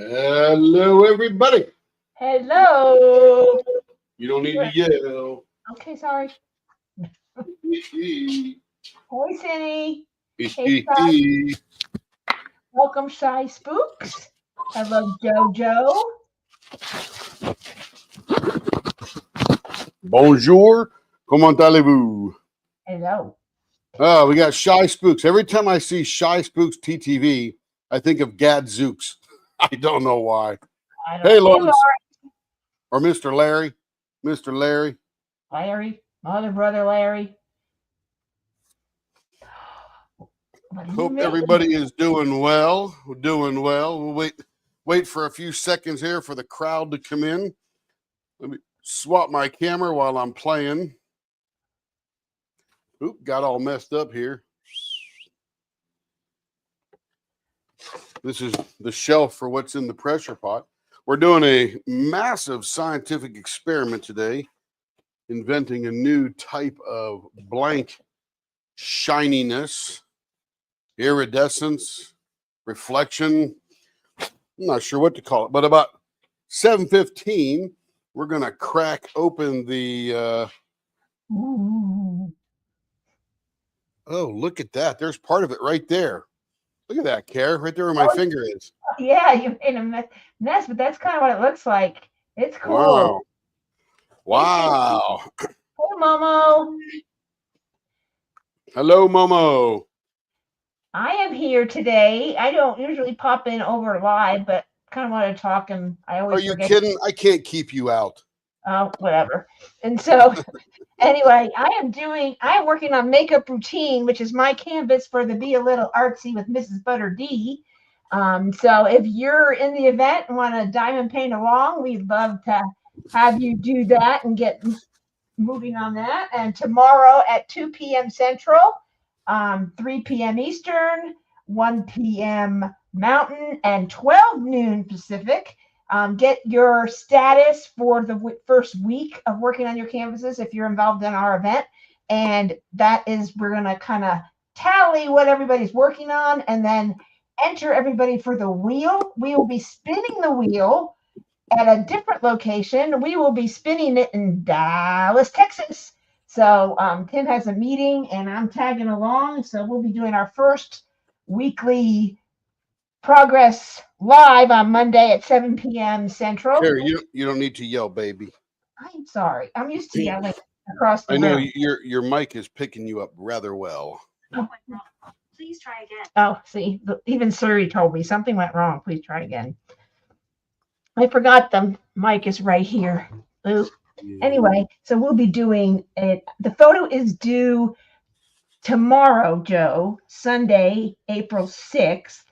Hello, everybody. Hello. You don't need to yell. Okay, sorry. Hey, Cindy. Hey, welcome, Shy Spooks. Hello, JoJo. Bonjour. Comment allez-vous? Hello. Oh, we got Shy Spooks. Every time I see Shy Spooks TTV, I think of Gadzooks. I don't know why. I don't. Hey, Hey, Lawrence. Or Mr. Larry. Mr. Larry. Larry. Mother, brother, Larry. Hope everybody is doing well. We're doing well. We'll wait for a few seconds here for the crowd to come in. Let me swap my camera while I'm playing. Oop, got all messed up here. This is the shelf for what's in the pressure pot. We're doing a massive scientific experiment today, inventing a new type of blank shininess, iridescence, reflection. I'm not sure what to call it, but about 7:15, we're going to crack open the... Oh, look at that. There's part of it right there. Look at that, Care, right there where my finger is. Yeah, you made a mess, but that's kind of what it looks like. It's cool. Wow. Hey, Momo. Hello, Momo. I am here today. I don't usually pop in over live, but kind of want to talk, and I always forget. Are you kidding? I can't keep you out. Oh, whatever. And so, anyway, I am working on Makeup Routine, which is my canvas for the Be a Little Artsy with Mrs. Butter D. So if you're in the event and want to diamond paint along, we'd love to have you do that and get moving on that. And tomorrow at 2 p.m. Central, 3 p.m. Eastern, 1 p.m. Mountain, and 12 noon Pacific. Get your status for the first week of working on your canvases if you're involved in our event. And that is, we're going to kind of tally what everybody's working on and then enter everybody for the wheel. We will be spinning the wheel at a different location. We will be spinning it in Dallas, Texas. So Tim has a meeting and I'm tagging along. So we'll be doing our first weekly progress live on Monday at 7 p.m. Central. Carrie, you don't need to yell, baby. I'm sorry. I'm used to yelling across the room. I know your mic is picking you up rather well. Please try again. Oh, see, even Siri told me something went wrong. Please try again. I forgot the mic is right here. Ooh. Anyway, so we'll be doing it. The photo is due tomorrow, Joe, Sunday, April 6th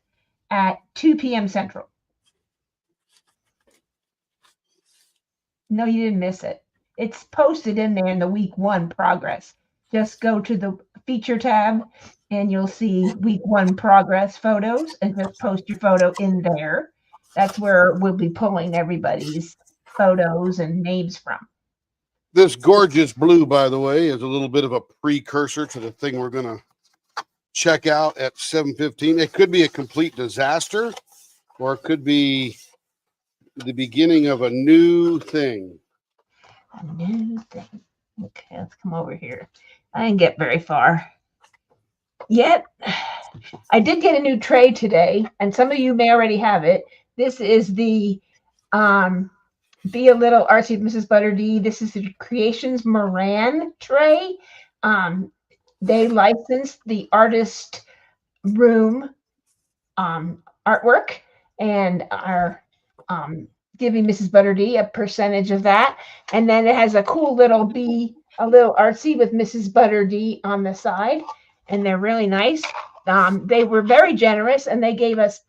at 2 p.m. Central. No, you didn't miss it. It's posted in there in the week 1 progress. Just go to the feature tab and you'll see week 1 progress photos and just post your photo in there. That's where we'll be pulling everybody's photos and names from. This gorgeous blue, by the way, is a little bit of a precursor to the thing we're going to check out at 7:15. It could be a complete disaster, or it could be the beginning of a new thing. A new thing. Okay, let's come over here. I didn't get very far. Yet, I did get a new tray today, and some of you may already have it. This is the Be a Little Artsy with Mrs. Butter D. This is the Creations Moran tray. They licensed the artist room artwork and are giving Mrs. Butter D a percentage of that. And then it has a cool little Be a Little Artsy with Mrs. Butter D on the side. And they're really nice. They were very generous and they gave us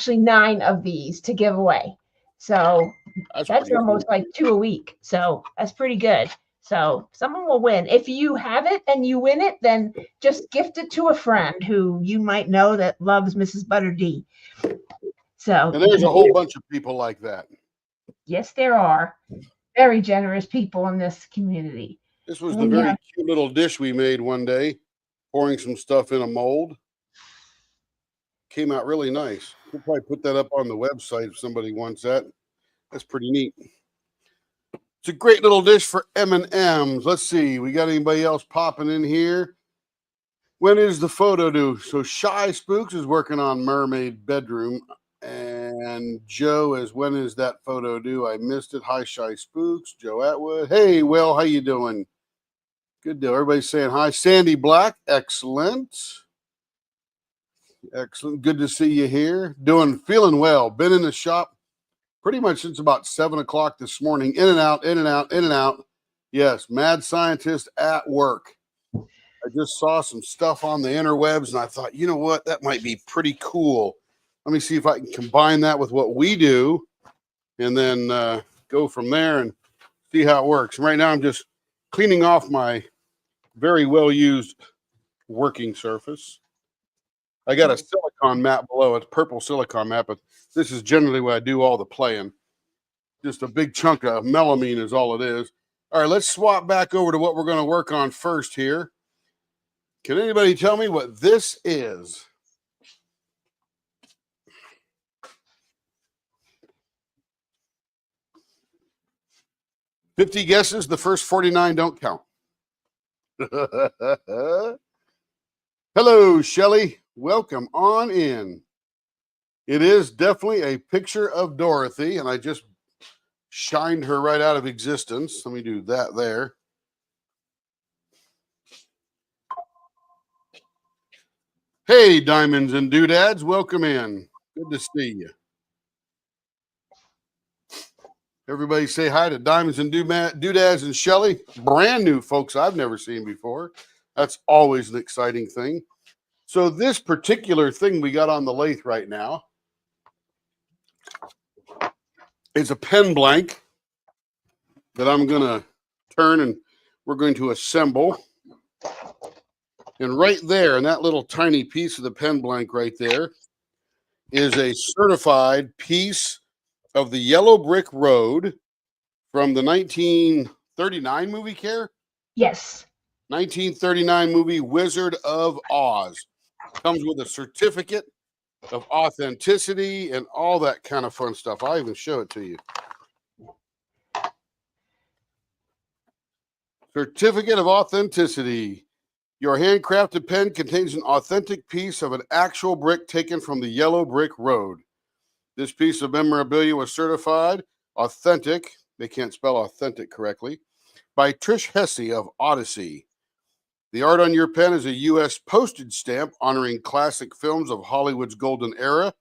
9 of these to give away. So that's almost like 2 a week. So that's pretty good. So someone will win. If you have it and you win it, then just gift it to a friend who you might know that loves Mrs. Butter D. So, and there's a whole bunch of people like that. Yes, there are very generous people in this community. This was the very cute little dish we made one day, pouring some stuff in a mold. Came out really nice. We'll probably put that up on the website if somebody wants that. That's pretty neat. It's a great little dish for M&Ms. Let's see. We got anybody else popping in here? When is the photo due? So Shy Spooks is working on Mermaid Bedroom. And Joe is, when is that photo due? I missed it. Hi, Shy Spooks. Joe Atwood. Hey, Will, how you doing? Good deal. Everybody's saying hi. Sandy Black. Excellent. Excellent. Good to see you here. Feeling well. Been in the shop pretty much since about 7 o'clock this morning. In and out, in and out, in and out. Yes, mad scientist at work. I just saw some stuff on the interwebs and I thought, you know what? That might be pretty cool. Let me see if I can combine that with what we do and then go from there and see how it works. And right now I'm just cleaning off my very well-used working surface. I got a silicone mat below. It's purple silicone mat, but this is generally where I do all the playing. Just a big chunk of melamine is all it is. All right, let's swap back over to what we're going to work on first here. Can anybody tell me what this is? $50 guesses. The first 49 don't count. Hello, Shelly. Welcome on in. It is definitely a picture of Dorothy, and I just shined her right out of existence. Let me do that there. Hey, Diamonds and Doodads, welcome in. Good to see you. Everybody say hi to Diamonds and Doodads and Shelly. Brand new folks I've never seen before. That's always an exciting thing. So this particular thing we got on the lathe right now is a pen blank that I'm going to turn and we're going to assemble. And right there in that little tiny piece of the pen blank right there is a certified piece of the Yellow Brick Road from the 1939 movie, Care? Yes. 1939 movie Wizard of Oz. Comes with a certificate of authenticity and all that kind of fun stuff. I'll even show it to you. Certificate of authenticity. Your handcrafted pen contains an authentic piece of an actual brick taken from the Yellow Brick Road. This piece of memorabilia was certified authentic, they can't spell authentic correctly, by Trish Hesse of Odyssey. The art on your pen is a U.S. postage stamp honoring classic films of Hollywood's golden era.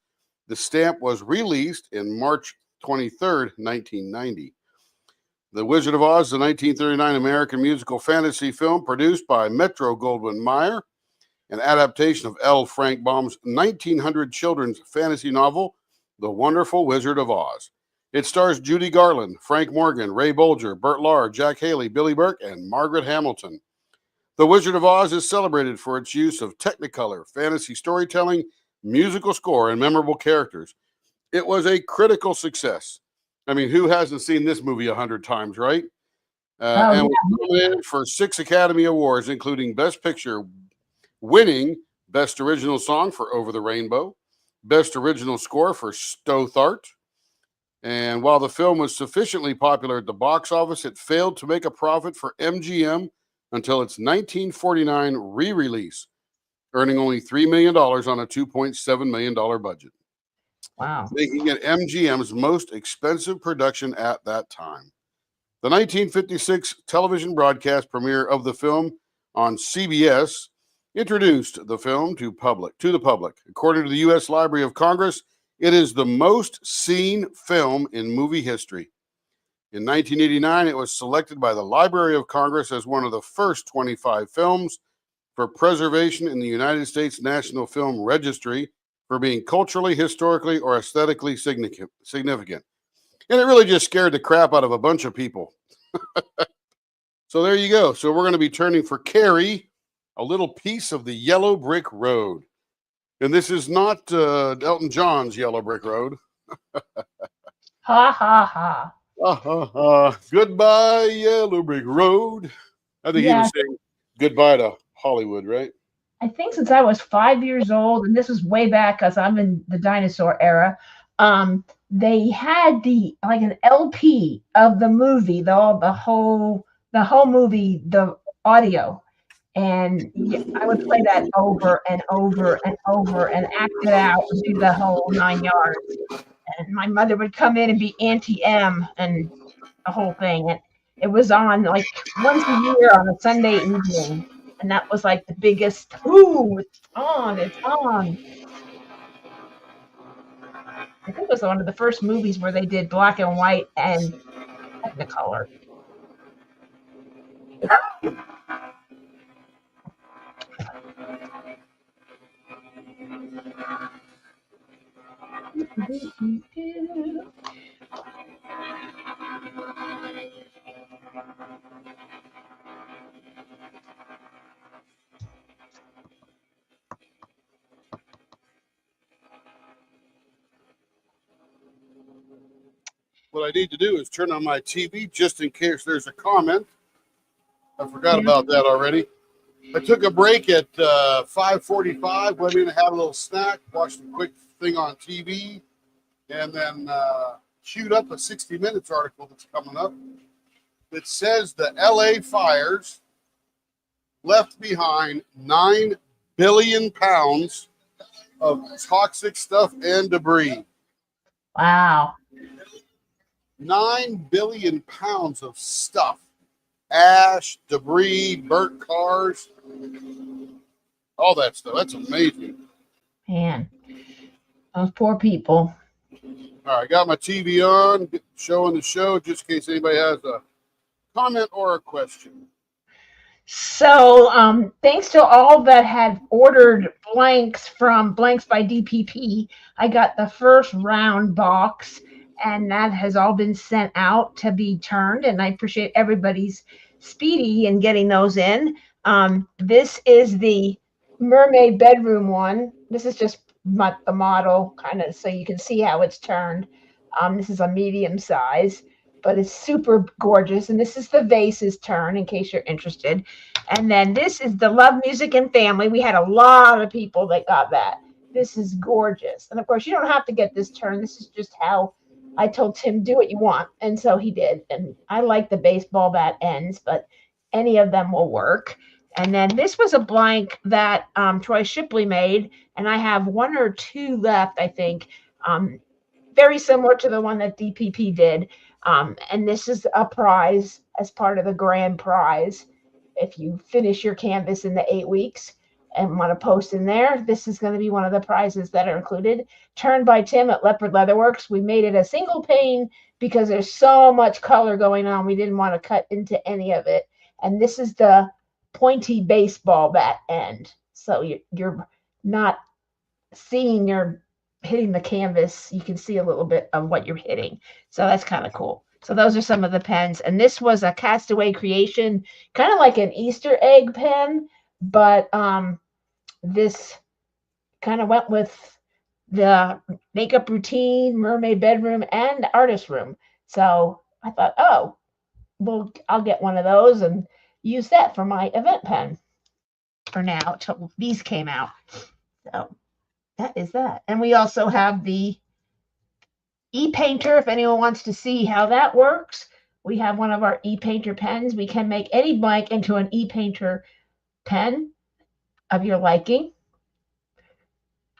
The stamp was released in March 23rd, 1990. The Wizard of Oz, the 1939 American musical fantasy film produced by Metro-Goldwyn-Mayer, an adaptation of L. Frank Baum's 1900 children's fantasy novel, The Wonderful Wizard of Oz. It stars Judy Garland, Frank Morgan, Ray Bolger, Burt Lahr, Jack Haley, Billy Burke, and Margaret Hamilton. The Wizard of Oz is celebrated for its use of Technicolor, fantasy storytelling, musical score, and memorable characters. It was a critical success. I mean, who hasn't seen this movie 100 times, right? And was nominated for 6 Academy Awards, including Best Picture, winning Best Original Song for Over the Rainbow, Best Original Score for Stothart. And while the film was sufficiently popular at the box office, it failed to make a profit for MGM until its 1949 re-release, earning only $3 million on a $2.7 million budget. Wow. Making it MGM's most expensive production at that time. The 1956 television broadcast premiere of the film on CBS introduced the film to the public. According to the U.S. Library of Congress, it is the most seen film in movie history. In 1989, it was selected by the Library of Congress as one of the first 25 films for preservation in the United States National Film Registry for being culturally, historically, or aesthetically significant. And it really just scared the crap out of a bunch of people. So there you go. So we're going to be turning for Carrie a little piece of the Yellow Brick Road. And this is not Elton John's Yellow Brick Road. Ha, ha, ha. Goodbye, Yellow Brick Road. I think he was saying goodbye to Hollywood, right? I think since I was 5 years old, and this was way back because I'm in the dinosaur era. They had the like an LP of the movie, the whole movie, the audio, and I would play that over and over and over and act it out and do the whole 9 yards. And my mother would come in and be Auntie M and the whole thing. And it was on like once a year on a Sunday evening. And that was like the biggest, ooh, it's on, it's on. I think it was one of the first movies where they did black and white and Technicolor. What I need to do is turn on my TV just in case there's a comment. I forgot Yeah. about that already. I took a break at 5:45. Went in and had a little snack, watched a quick thing on TV, and then queued up a 60 Minutes article that's coming up. It says the LA fires left behind 9 billion pounds of toxic stuff and debris. Wow. 9 billion pounds of stuff. Ash, debris, burnt cars, all that stuff. That's amazing. Man, those poor people. All right, got my TV on, showing the show just in case anybody has a comment or a question. So, thanks to all that had ordered blanks from Blanks by DPP, I got the first round box, and that has all been sent out to be turned. And I appreciate everybody's speedy in getting those in. This is the mermaid bedroom one. This is just the model, kind of, so you can see how it's turned. This is a medium size, but it's super gorgeous. And this is the vases turn, in case you're interested. And then this is the Love Music and Family. We had a lot of people that got that. This is gorgeous. And of course, you don't have to get this turn. This is just how I told Tim, do what you want. And so he did. And I like the baseball bat ends, but any of them will work. And then this was a blank that Troy Shipley made. And I have one or two left, I think. Very similar to the one that DPP did. And this is a prize as part of the grand prize. If you finish your canvas in the 8 weeks and want to post in there, this is going to be one of the prizes that are included. Turned by Tim at Leopard Leatherworks. We made it a single pane because there's so much color going on. We didn't want to cut into any of it. And this is the pointy baseball bat end. So you're not seeing your hitting the canvas. You can see a little bit of what you're hitting. So that's kind of cool. So those are some of the pens. And this was a Castaway creation, kind of like an Easter egg pen, but this kind of went with the makeup routine, mermaid bedroom, and artist room. So I thought, oh, well, I'll get one of those and use that for my event pen for now till these came out. So that is that. And we also have the e-painter. If anyone wants to see how that works, we have one of our e-painter pens. We can make any blank into an e-painter pen of your liking.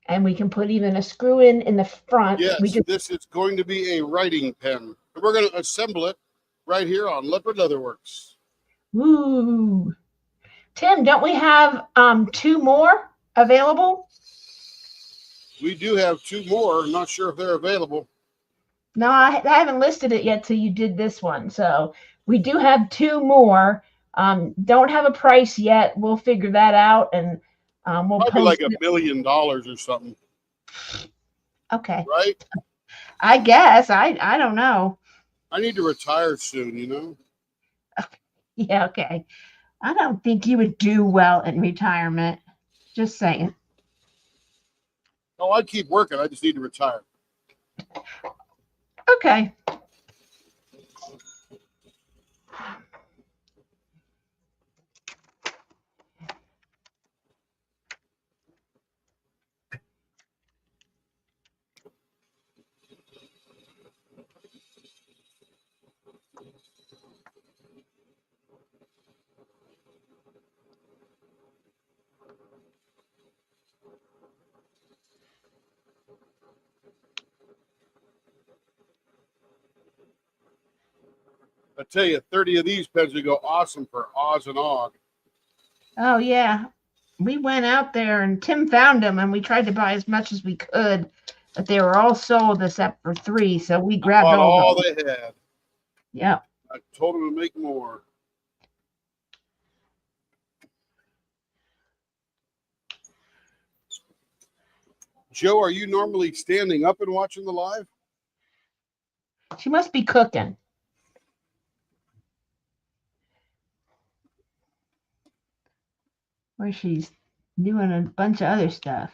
And we can put even a screw in the front. Yes, this is going to be a writing pen. We're going to assemble it right here on Leopard Leatherworks. Ooh. Tim, don't we have 2 more available? We do have 2 more. I'm not sure if they're available. No, I haven't listed it yet till you did this one. So we do have 2 more. Don't have a price yet. We'll figure that out, and we'll Probably post like $1 million or something. Okay. Right? I guess. I don't know. I need to retire soon, you know? Yeah, okay. I don't think you would do well in retirement. Just saying. Oh, I'd keep working. I just need to retire. Okay. I tell you, 30 of these pens would go awesome for Oz and Og. Oh yeah, we went out there and Tim found them, and we tried to buy as much as we could, but they were all sold except for 3, so we grabbed Bought all all those. they had. Yeah. I told them to make more. Joe, are you normally standing up and watching the live? She must be cooking. Or she's doing a bunch of other stuff.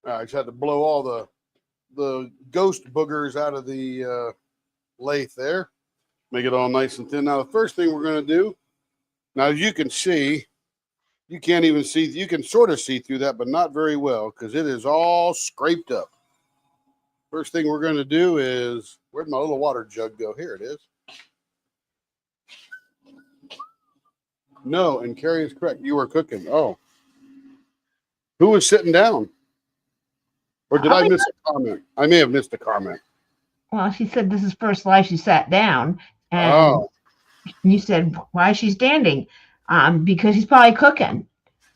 I just had to blow all the ghost boogers out of the lathe there. Make it all nice and thin. Now, the first thing we're going to do, now as you can see, you can't even see, you can sort of see through that, but not very well because it is all scraped up. First thing we're going to do is, where'd my little water jug go? Here it is. No, and Carrie is correct. You were cooking. Oh. Who was sitting down? Or did I miss a comment? I may have missed a comment. Well, she said this is first live she sat down, and you said why is she standing? Because she's probably cooking,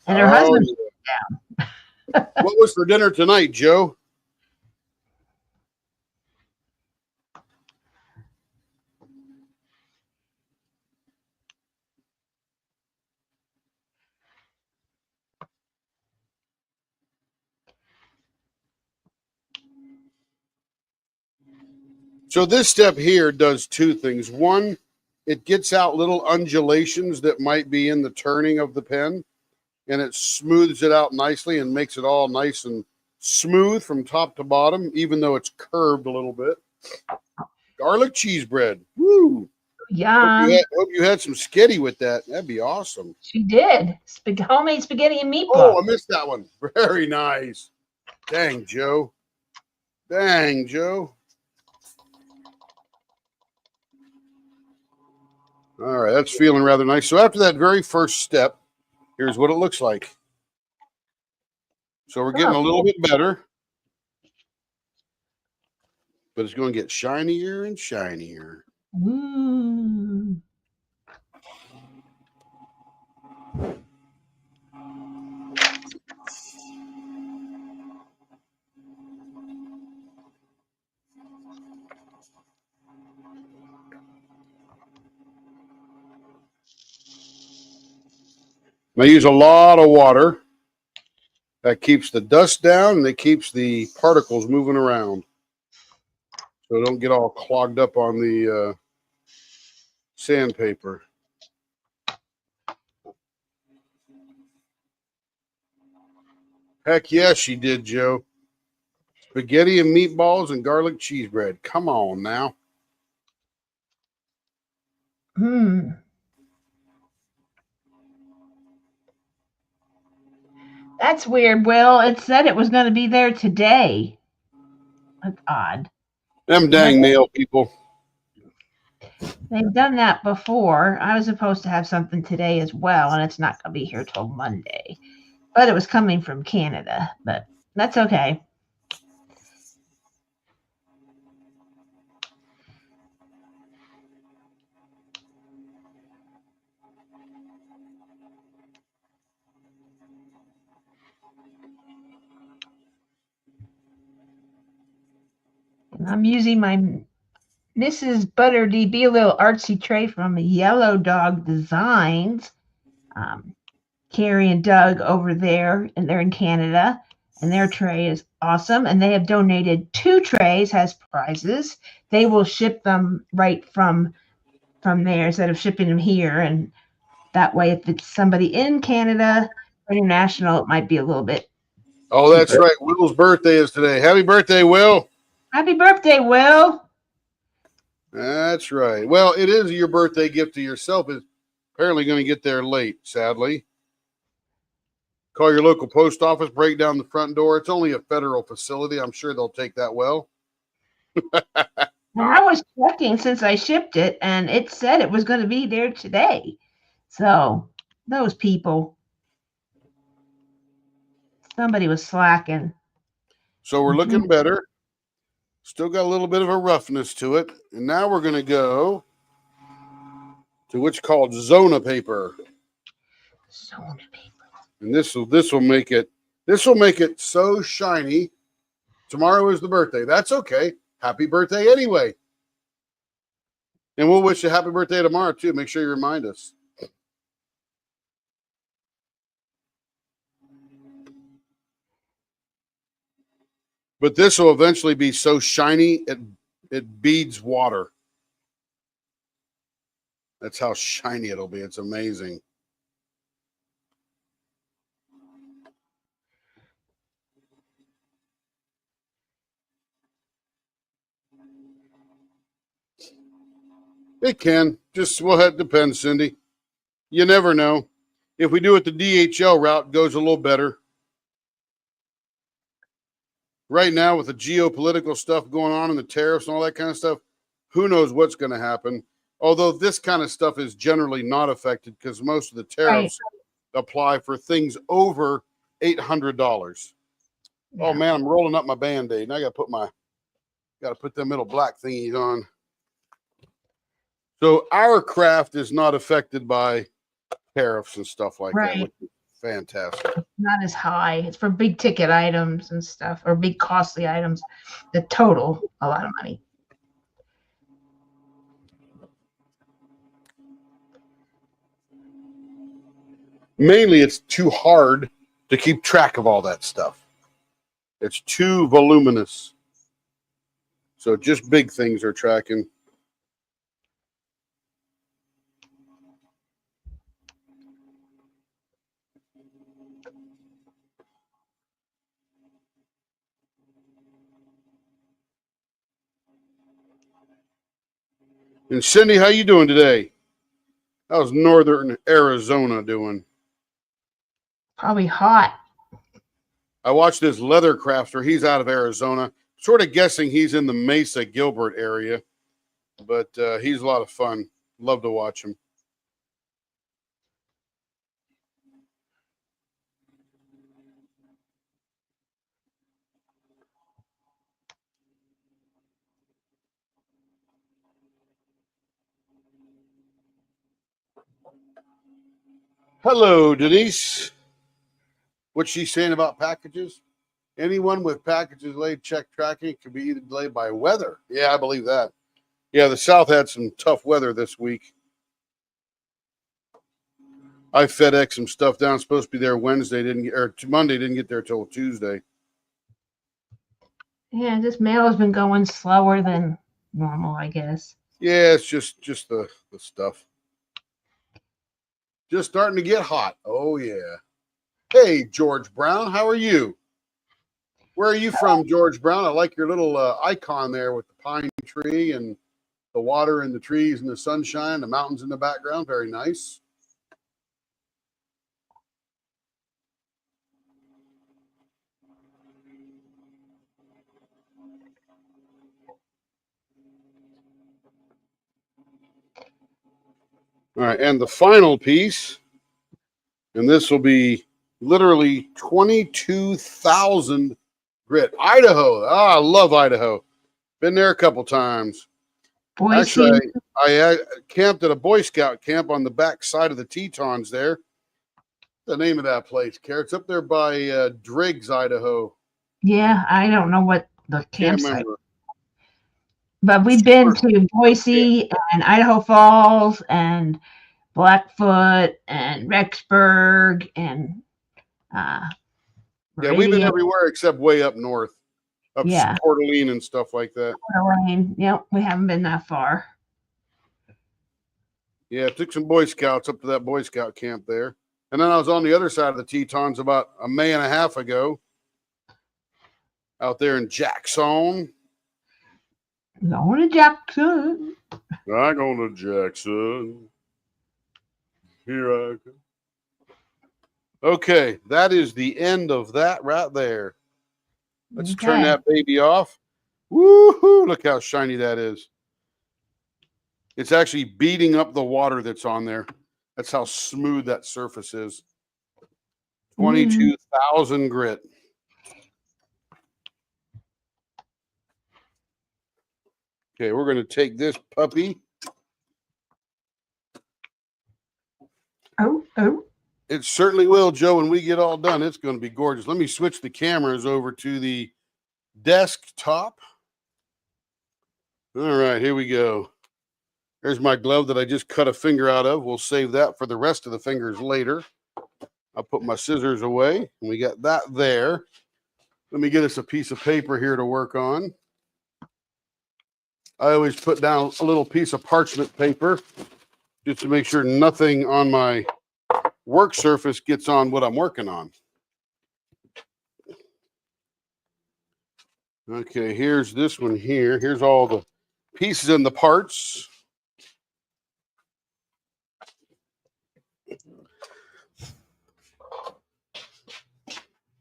and her husband's down. What was for dinner tonight, Joe? So this step here does 2 things. One, it gets out little undulations that might be in the turning of the pen, and it smooths it out nicely and makes it all nice and smooth from top to bottom, even though it's curved a little bit. Garlic cheese bread. Woo! Yeah. Hope you had some sketty with that. That'd be awesome. She did. Homemade spaghetti and meatballs. Oh, I missed that one. Very nice. Dang, Joe. Dang, Joe. All right, that's feeling rather nice. So after that very first step, here's what it looks like. So we're getting a little bit better, but it's going to get shinier and shinier. Ooh. I use a lot of water. That keeps the dust down and it keeps the particles moving around. So don't get all clogged up on the sandpaper. Heck yes, she did, Joe. Spaghetti and meatballs and garlic cheese bread. Come on now. That's weird, Will. It said it was going to be there today. That's odd. Them dang mail people. They've done that before. I was supposed to have something today as well, and it's not going to be here till Monday. But it was coming from Canada, but that's okay. And I'm using my Mrs. Butter D Be a Little Artsy tray from Yellow Dog Designs. Carrie and Doug over there, and they're in Canada, and their tray is awesome. And they have donated 2 trays as prizes. They will ship them right from there instead of shipping them here. And that way, if it's somebody in Canada or international, it might be a little bit. Oh, that's cheaper. Right. Will's birthday is today. Happy birthday, Will. Happy birthday, Will. That's right. Well, it is your birthday gift to yourself. It's apparently going to get there late, sadly. Call your local post office, break down the front door. It's only a federal facility. I'm sure they'll take that well. And I was checking since I shipped it, and it said it was going to be there today. So those people, somebody was slacking. So we're looking better. Still got a little bit of a roughness to it. And now we're going to go to what's called Zona paper. Zona paper. And this will make it so shiny. Tomorrow is the birthday. That's okay. Happy birthday anyway. And we'll wish you a happy birthday tomorrow too. Make sure you remind us. But this will eventually be so shiny it beads water. That's how shiny it'll be. It's amazing. It can. Just, well, it depends, Cindy. You never know. If we do it the DHL route, it goes a little better. Right now, with the geopolitical stuff going on and the tariffs and all that kind of stuff, who knows what's going to happen. Although this kind of stuff is generally not affected because most of the tariffs apply for things over $800. Yeah. Oh man, I'm rolling up my Band-Aid, and I got to put them little black thingies on. So our craft is not affected by tariffs and stuff like that, which is fantastic. It's not as high. It's for big ticket items and stuff, or big costly items that total a lot of money. Mainly, it's too hard to keep track of all that stuff. It's too voluminous. So just big things are tracking. And Cindy, how you doing today? How's northern Arizona doing? Probably hot. I watched this leather crafter. He's out of Arizona. Sort of guessing he's in the Mesa Gilbert area, but he's a lot of fun. Love to watch him. Hello, Denise. What's she saying about packages? Anyone with packages delayed check tracking can be either delayed by weather. Yeah, I believe that. Yeah, the South had some tough weather this week. I FedEx some stuff down. Supposed to be there Wednesday, Monday, didn't get there till Tuesday. Yeah, this mail has been going slower than normal, I guess. Yeah, it's just the stuff. Just starting to get hot. Oh yeah. Hey, George Brown, how are you? Where are you from, George Brown? I like your little icon there with the pine tree and the water and the trees and the sunshine, the mountains in the background. Very nice. All right, and the final piece, and this will be literally 22,000 grit. Idaho. I love Idaho. Been there a couple times. Boise. Actually, I camped at a Boy Scout camp on the back side of the Tetons there. The name of that place, Carrots, up there by Driggs, Idaho. Yeah, I don't know what the campsite. But we've been to Boise and Idaho Falls and Blackfoot and Rexburg and yeah, we've been everywhere except way up north, up Coeur d'Alene and stuff like that. Coeur d'Alene, yep, we haven't been that far. Yeah, took some Boy Scouts up to that Boy Scout camp there, and then I was on the other side of the Tetons about a May and a half ago, out there in Jackson. Going to Jackson. I'm going to Jackson. Here I go. Okay, that is the end of that right there. Let's turn that baby off. Woohoo! Look how shiny that is. It's actually beating up the water that's on there. That's how smooth that surface is. 22,000 grit. Okay, we're going to take this puppy. Oh. It certainly will, Joe. When we get all done, it's going to be gorgeous. Let me switch the cameras over to the desktop. All right, here we go. There's my glove that I just cut a finger out of. We'll save that for the rest of the fingers later. I'll put my scissors away, and we got that there. Let me get us a piece of paper here to work on. I always put down a little piece of parchment paper just to make sure nothing on my work surface gets on what I'm working on. Okay, here's this one here. Here's all the pieces and the parts.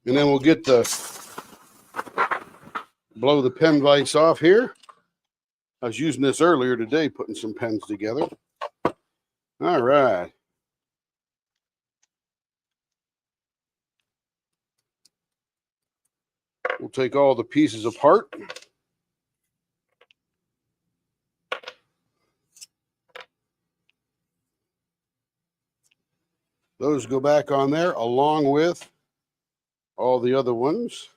And then we'll get blow the pen vise off here. I was using this earlier today, putting some pens together. All right. We'll take all the pieces apart. Those go back on there along with all the other ones.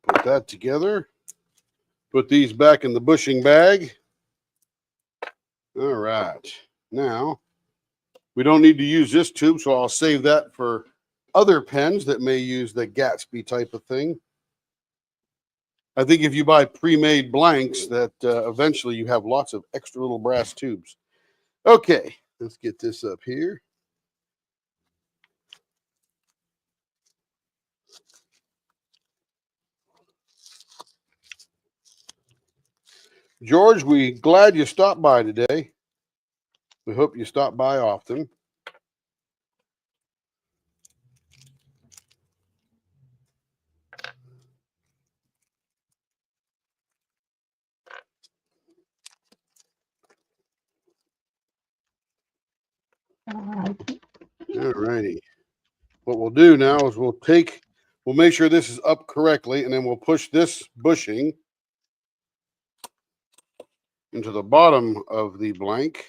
Put that together. Put these back in the bushing bag. All right. Now, we don't need to use this tube, so I'll save that for other pens that may use the Gatsby type of thing. I think if you buy pre-made blanks, that eventually you have lots of extra little brass tubes. Okay, let's get this up here. George, we glad you stopped by today. We hope you stop by often. All righty. What we'll do now is we'll make sure this is up correctly, and then we'll push this bushing into the bottom of the blank.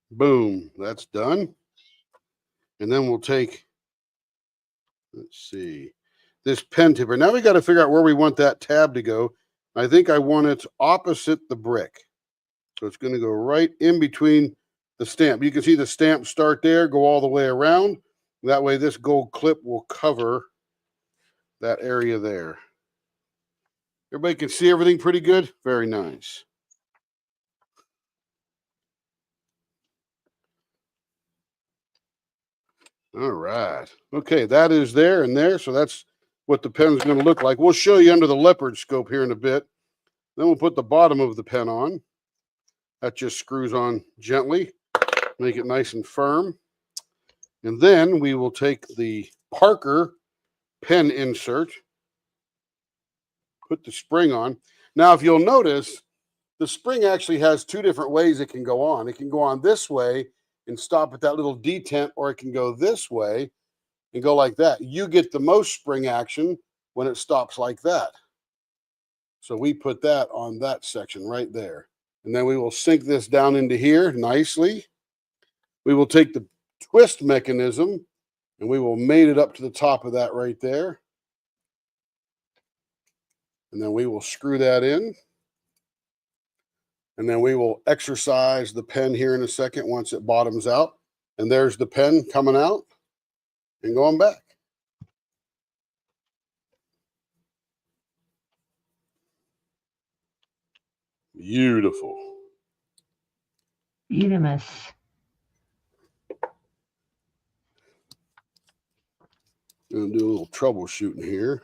Boom, that's done. And then we'll take, let's see, this pen tipper. Now we got to figure out where we want that tab to go. I think I want it opposite the brick. So it's going to go right in between the stamp. You can see the stamp start there, go all the way around. That way this gold clip will cover that area there. Everybody can see everything pretty good? Very nice. All right. Okay, that is there and there. So that's what the pen is going to look like. We'll show you under the leopard scope here in a bit. Then we'll put the bottom of the pen on. That just screws on gently, make it nice and firm. And then we will take the Parker pen insert, put the spring on. Now, if you'll notice, the spring actually has two different ways it can go on. It can go on this way and stop at that little detent, or it can go this way and go like that. You get the most spring action when it stops like that. So we put that on that section right there. And then we will sink this down into here nicely. We will take the twist mechanism and we will mate it up to the top of that right there. And then we will screw that in. And then we will exercise the pen here in a second once it bottoms out. And there's the pen coming out and going back. Beautiful. Beautimous. Gonna do a little troubleshooting here.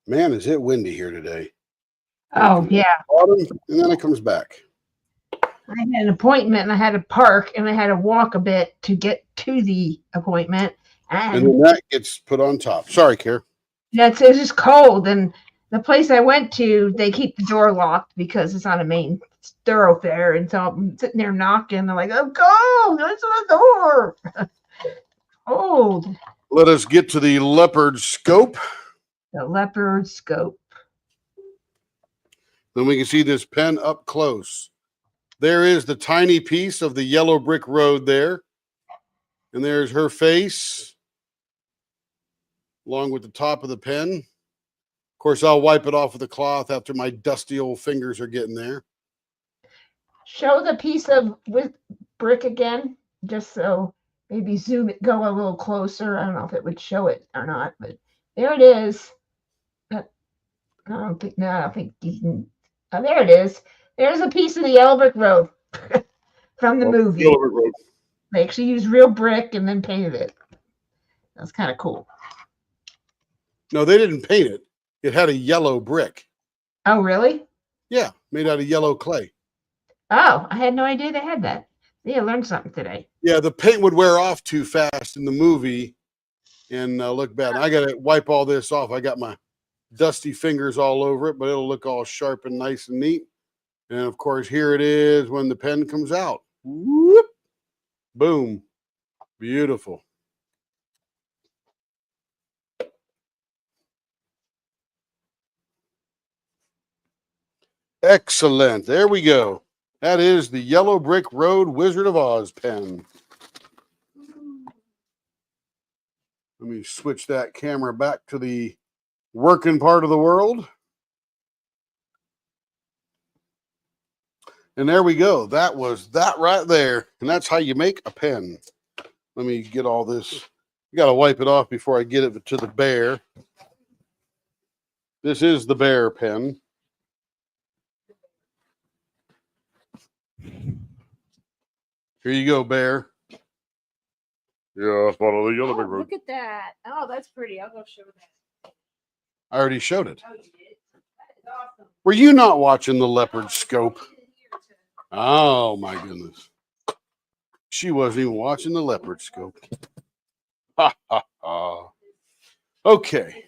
Man, is it windy here today. Oh, yeah. Autumn, and then it comes back. I had an appointment and I had to park and I had to walk a bit to get to the appointment. And And then that gets put on top. Sorry, Care. it's just cold. And the place I went to, they keep the door locked because it's on a main thoroughfare. And so I'm sitting there knocking. They're like, I'm cold. Answer the door. Cold. Let us get to the leopard scope. The leopard scope. Then we can see this pen up close. There is the tiny piece of the yellow brick road there. And there's her face along with the top of the pen. Of course, I'll wipe it off with a cloth after my dusty old fingers are getting there. Show the piece of brick again, just so maybe zoom it, go a little closer. I don't know if it would show it or not, but there it is. I don't think you can. Oh, there it is. There's a piece of the yellow brick road from the movie. Yellow brick road. They actually used real brick and then painted it. That's kind of cool. No, they didn't paint it. It had a yellow brick. Oh, really? Yeah, made out of yellow clay. Oh, I had no idea they had that. Yeah, I learned something today. Yeah, the paint would wear off too fast in the movie and look bad. I got to wipe all this off. I got my dusty fingers all over it, but it'll look all sharp and nice and neat. And of course, here it is when the pen comes out. Whoop. Boom. Beautiful. Excellent. There we go. That is the Yellow Brick Road Wizard of Oz pen. Let me switch that camera back to the working part of the world. And there we go. That was that right there. And that's how you make a pen. Let me get all this. You got to wipe it off before I get it to the bear. This is the bear pen. Here you go, bear. Yeah, follow the yellow brick road. Look at that. Oh, that's pretty. I'll go show that. I already showed it. Oh, you did? That is awesome. Were you not watching the leopard scope? Oh, my goodness. She wasn't even watching the leopard scope. Ha, ha, ha. Okay.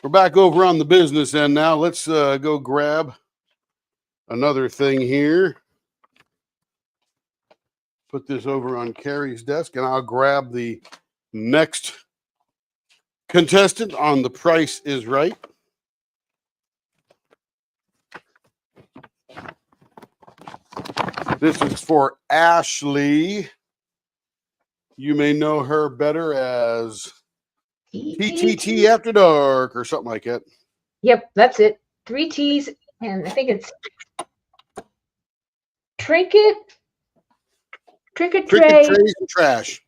We're back over on the business end now. Let's go grab another thing here. Put this over on Carrie's desk, and I'll grab the next contestant on The Price is Right. This is for Ashley. You may know her better as TTT After Dark or something like that. Yep, that's it. 3 T's, and I think it's Trinket, Cricket Tray, trays and trash.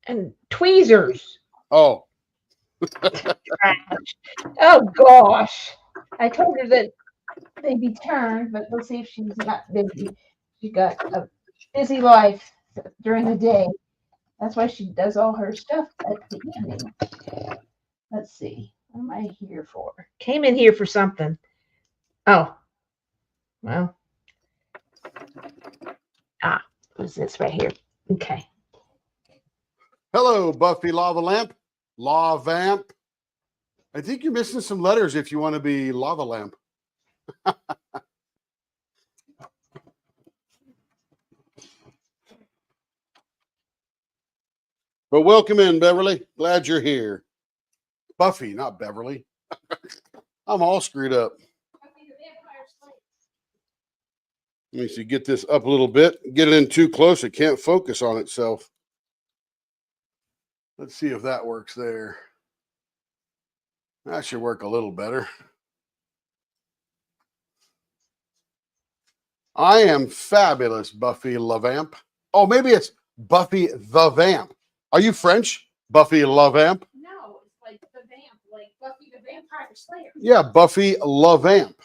and Tweezers. Oh, Oh gosh, I told her that they'd be turned, but let's see if she's not busy. She got a busy life during the day. That's why she does all her stuff at the evening. Let's see. What am I here for? Came in here for something. Oh, well. What's this right here? Okay. hello, Buffy Lava Lamp. Law Vamp. I think you're missing some letters if you want to be Lava Lamp. But welcome in, Beverly. Glad you're here. Buffy, not Beverly. I'm all screwed up. Let me see, get this up a little bit. Get it in too close, it can't focus on itself. Let's see if that works there. That should work a little better. I am fabulous, Buffy LaVamp. Oh, maybe it's Buffy the Vamp. Are you French? Buffy LaVamp? No, it's like the vamp, like Buffy the Vampire Slayer. Yeah, Buffy LaVamp.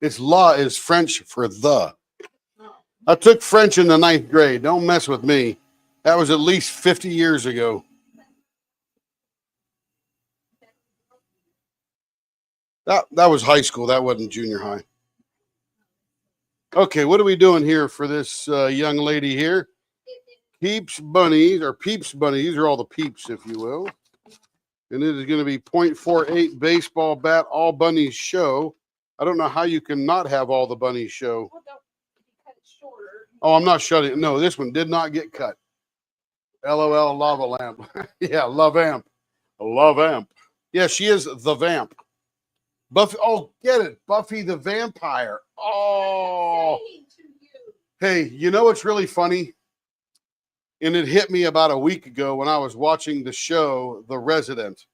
It's la is French for the. I took French in the 9th grade. Don't mess with me. That was at least 50 years ago. That was high school. That wasn't junior high. Okay, what are we doing here for this young lady here? Peeps bunnies, or Peeps bunnies. These are all the Peeps, if you will. And it is going to be .48 baseball bat, all bunnies show. I don't know how you can not have all the bunnies show. Oh, I'm not shutting. No, this one did not get cut. LOL, lava lamp. Yeah, love amp. Love amp. Yeah, she is the vamp. Buffy. Oh, get it. Buffy the vampire. Oh. Hey, you know what's really funny? And it hit me about a week ago when I was watching the show The Resident.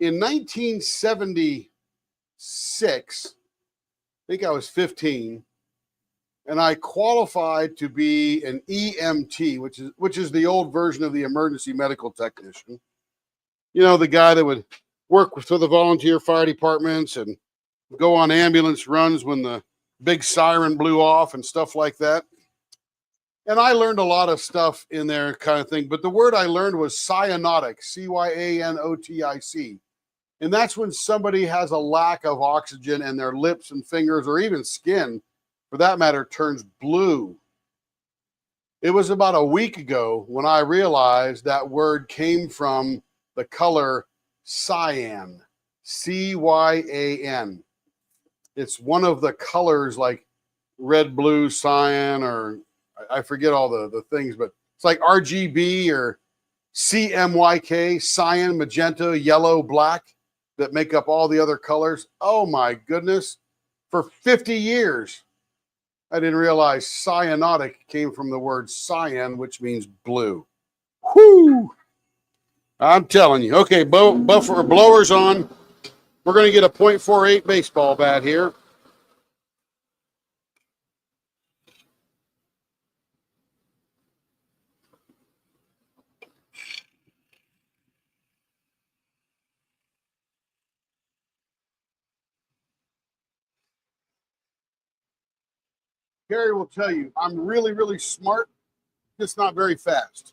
In 1976, I think I was 15, and I qualified to be an EMT, which is the old version of the emergency medical technician. You know, the guy that would work for the volunteer fire departments and go on ambulance runs when the big siren blew off and stuff like that. And I learned a lot of stuff in there kind of thing. But the word I learned was cyanotic, CYANOTIC. And that's when somebody has a lack of oxygen and their lips and fingers, or even skin, for that matter, turns blue. It was about a week ago when I realized that word came from the color cyan, CYAN. It's one of the colors like red, blue, cyan, or I forget all the things, but it's like RGB or CMYK, cyan, magenta, yellow, black, that make up all the other colors. Oh my goodness. For 50 years, I didn't realize cyanotic came from the word cyan, which means blue. Whoo! I'm telling you. Okay, buffer blowers on. We're going to get a .48 baseball bat here. Gary will tell you, I'm really, really smart, just not very fast.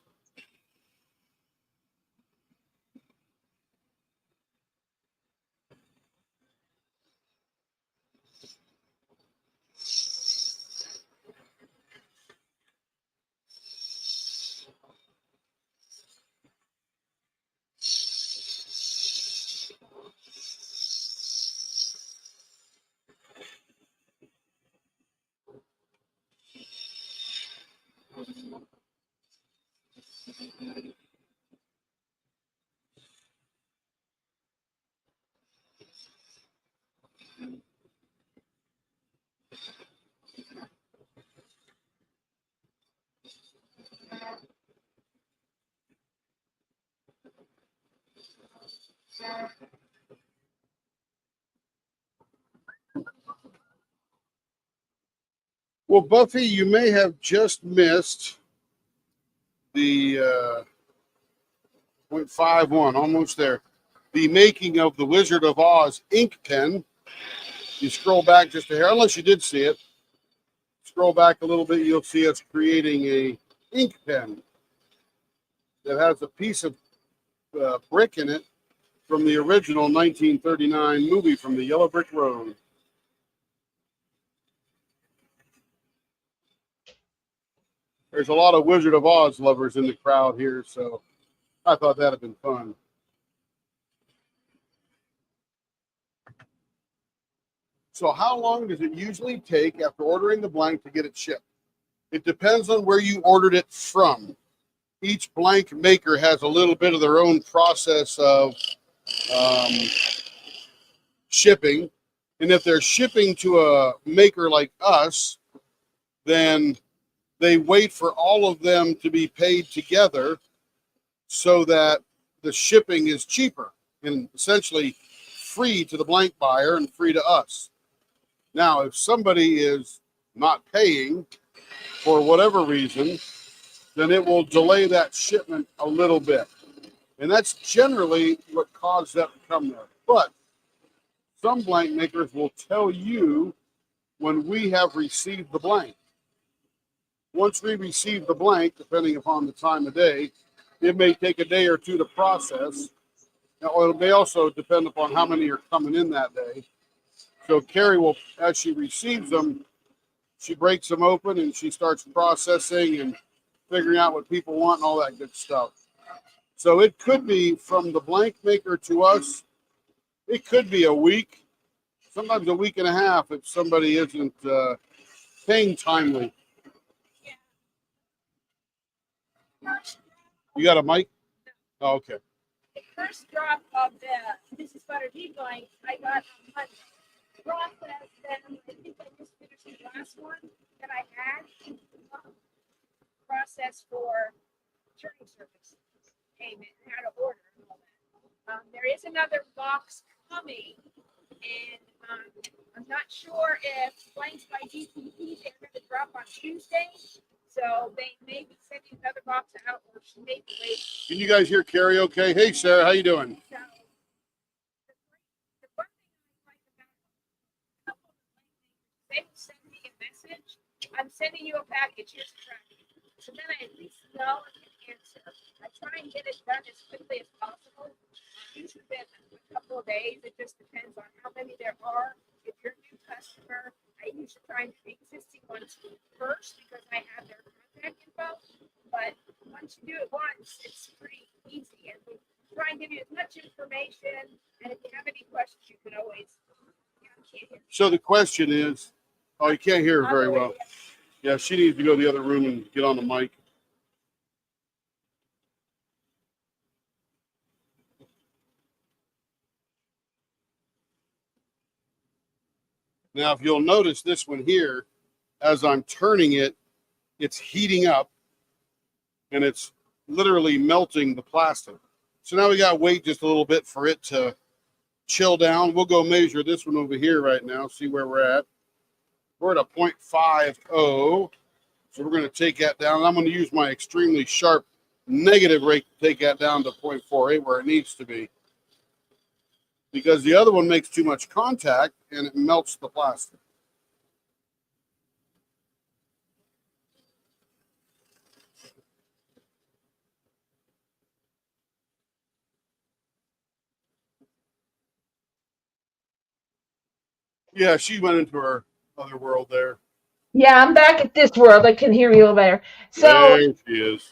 Well, Buffy, you may have just missed the .51, almost there. The making of the Wizard of Oz ink pen. You scroll back just a hair, unless you did see it. Scroll back a little bit, you'll see us creating a ink pen that has a piece of brick in it from the original 1939 movie from the Yellow Brick Road. There's a lot of Wizard of Oz lovers in the crowd here, so I thought that'd have been fun. So how long does it usually take after ordering the blank to get it shipped? It depends on where you ordered it from. Each blank maker has a little bit of their own process of shipping. And if they're shipping to a maker like us, then they wait for all of them to be paid together so that the shipping is cheaper and essentially free to the blank buyer and free to us. Now, if somebody is not paying for whatever reason, then it will delay that shipment a little bit. And that's generally what caused that to come there. But some blank makers will tell you when we have received the blank. Once we receive the blank, depending upon the time of day, it may take a day or two to process. Now, it may also depend upon how many are coming in that day. So Carrie will, as she receives them, she breaks them open and she starts processing and figuring out what people want and all that good stuff. So it could be from the blank maker to us, it could be a week, sometimes a week and a half if somebody isn't paying timely. You got a mic? Oh, okay. The first drop of the Mrs. Butter D blanks I got on Monday. Processed them. I think I just finished the last one that I had. Processed for returning service payment and how to order and all that. There is another box coming, and I'm not sure if blanks by DPP they're going to drop on Tuesday, so they may be sending another box out, or maybe wait. Can you guys hear Carrie okay? Hey, Sarah, how you doing? So, the one thing I like about they will send me a message. I'm sending you a package. Here's the tracking. So then I at least know I can answer. I try and get it done as quickly as possible. Usually within a couple of days. It just depends on how many there are. If you're a new customer, I usually try and do the existing ones first because I have their contact info. But once you do it once, it's pretty easy. And we try and give you as much information. And if you have any questions, you can always. So the question is, oh, you can't hear her very well. Yeah, she needs to go to the other room and get on the mic. Now, if you'll notice this one here, as I'm turning it, it's heating up and it's literally melting the plastic. So now we got to wait just a little bit for it to chill down. We'll go measure this one over here right now, see where we're at. We're at a 0.50. So we're going to take that down. I'm going to use my extremely sharp negative rate to take that down to 0.48 where it needs to be. Because the other one makes too much contact and it melts the plastic. Yeah, she went into her other world there. Yeah, I'm back at this world. I can hear you a little better. So there she is.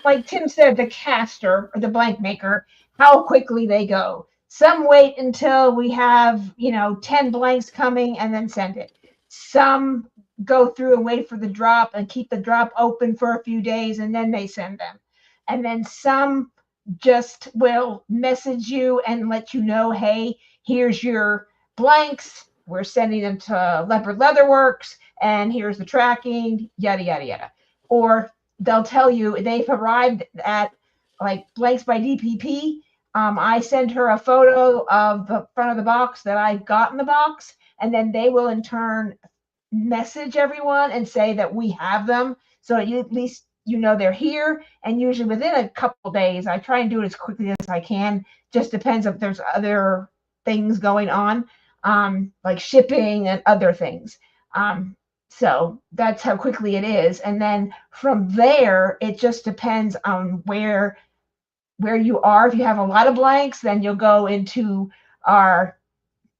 Like Tim said, the caster or the blank maker, how quickly they go. Some wait until we have, 10 blanks coming and then send it. Some go through and wait for the drop and keep the drop open for a few days and then they send them. And then some just will message you and let you know, hey, here's your blanks. We're sending them to Leopard Leatherworks and here's the tracking, yada, yada, yada. Or they'll tell you they've arrived at like blanks by DPP. I send her a photo of the front of the box that I got in the box, and then they will in turn message everyone and say that we have them. So at least they're here. And usually within a couple days, I try and do it as quickly as I can. Just depends if there's other things going on, like shipping and other things. So that's how quickly it is. And then from there, it just depends on where you are. If you have a lot of blanks, then you'll go into our,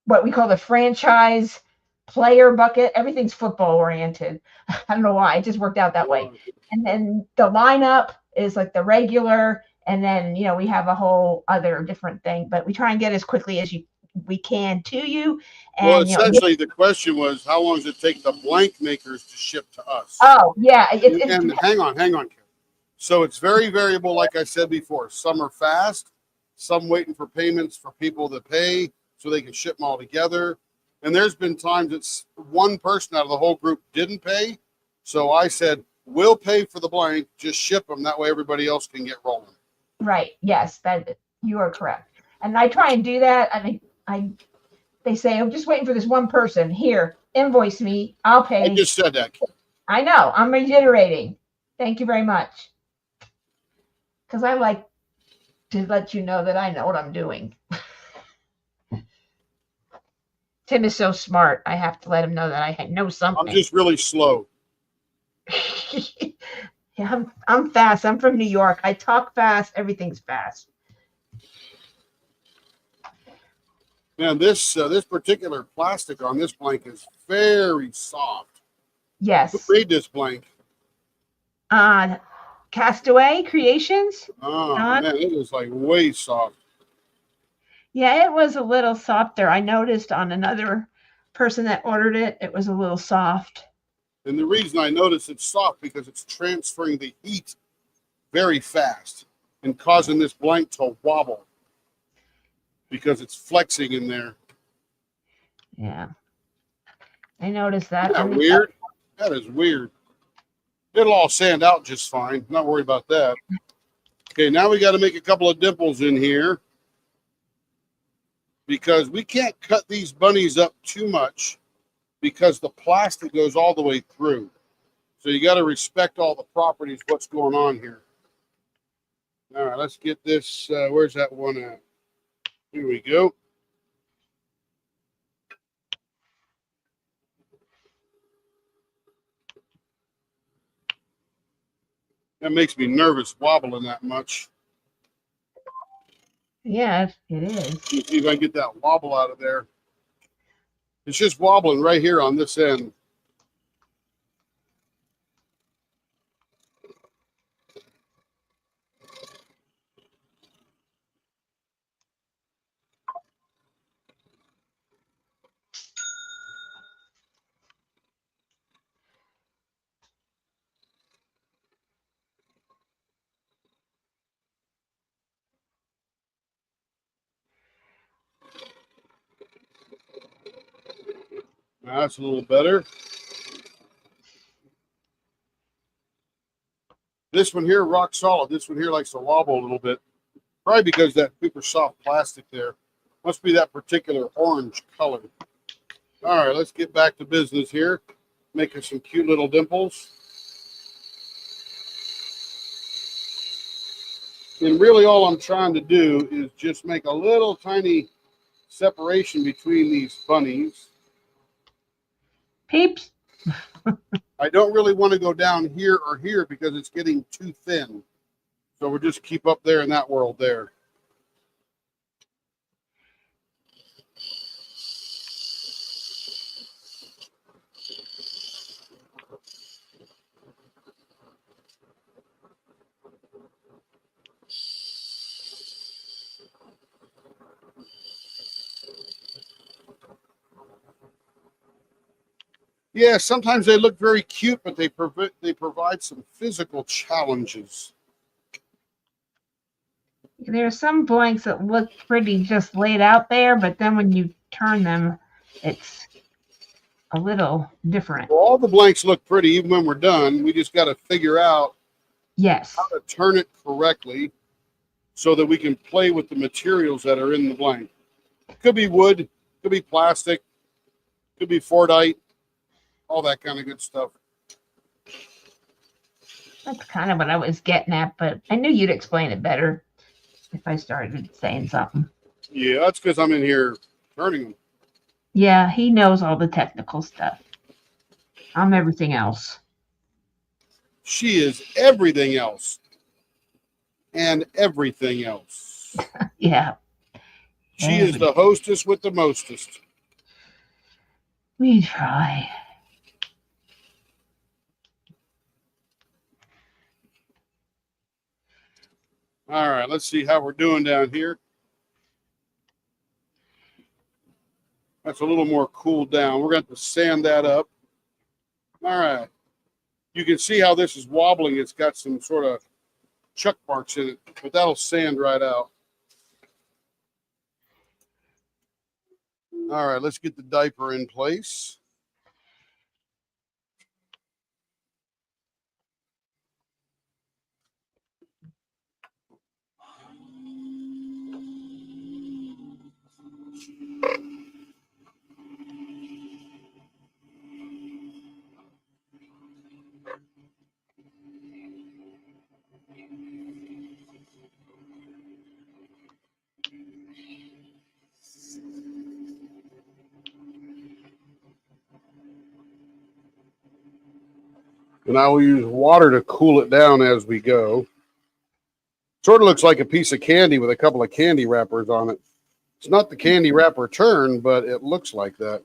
what we call the franchise player bucket. Everything's football oriented. I don't know why. It just worked out that way. And then the lineup is like the regular. And then, we have a whole other different thing, but we try and get as quickly as we can to you. And, well, essentially, the question was, how long does it take the blank makers to ship to us? Oh, yeah. And hang on. So it's very variable, like I said before. Some are fast, some waiting for payments for people to pay so they can ship them all together. And there's been times it's one person out of the whole group didn't pay. So I said, we'll pay for the blank, just ship them. That way everybody else can get rolling. Right. Yes, that you are correct. And I try and do that. I mean, they say, I'm just waiting for this one person. Here, invoice me. I'll pay. I just said that. I know. I'm reiterating. Thank you very much. Because I like to let you know that I know what I'm doing. Tim is so smart. I have to let him know that I know something. I'm just really slow. Yeah, I'm fast. I'm from New York. I talk fast. Everything's fast. Man, this particular plastic on this blank is very soft. Who Yes. made this blank? Castaway Creations. Oh John? man, it is like way soft. Yeah, it was a little softer. I noticed on another person that ordered it, it was a little soft. And the reason I notice it's soft because it's transferring the heat very fast and causing this blank to wobble because it's flexing in there. Yeah. I noticed that. Isn't that weird? That is weird. It'll all sand out just fine. Not worried about that. Okay, now we got to make a couple of dimples in here because we can't cut these bunnies up too much because the plastic goes all the way through. So you got to respect all the properties, what's going on here. All right, let's get this. Where's that one at? Here we go. That makes me nervous wobbling that much. Yeah, it is. Let's see if I can get that wobble out of there. It's just wobbling right here on this end. Now that's a little better. This one here, rock solid. This one here likes to wobble a little bit. Probably because that super soft plastic there. Must be that particular orange color. All right, let's get back to business here. Making some cute little dimples. And really all I'm trying to do is just make a little tiny separation between these bunnies. Peeps. I don't really want to go down here or here because it's getting too thin. So we'll just keep up there in that world there. Yeah, sometimes they look very cute, but they provide some physical challenges. There's some blanks that look pretty just laid out there, but then when you turn them, it's a little different. Well, all the blanks look pretty even when we're done. We just got to figure out Yes. how to turn it correctly so that we can play with the materials that are in the blank. Could be wood, could be plastic, could be Fordite, all that kind of good stuff. That's kind of what I was getting at, but I knew you'd explain it better if I started saying something. Yeah, that's because I'm in here turning them. Yeah, he knows all the technical stuff. I'm everything else. She is everything else and everything else. Yeah. She is the hostess with the mostest. We try. All right, let's see how we're doing down here. That's a little more cooled down. We're going to have to sand that up. All right. You can see how this is wobbling. It's got some sort of chuck marks in it, but that'll sand right out. All right, let's get the diaper in place. And I will use water to cool it down as we go. Sort of looks like a piece of candy with a couple of candy wrappers on it. It's not the candy wrapper turn, but it looks like that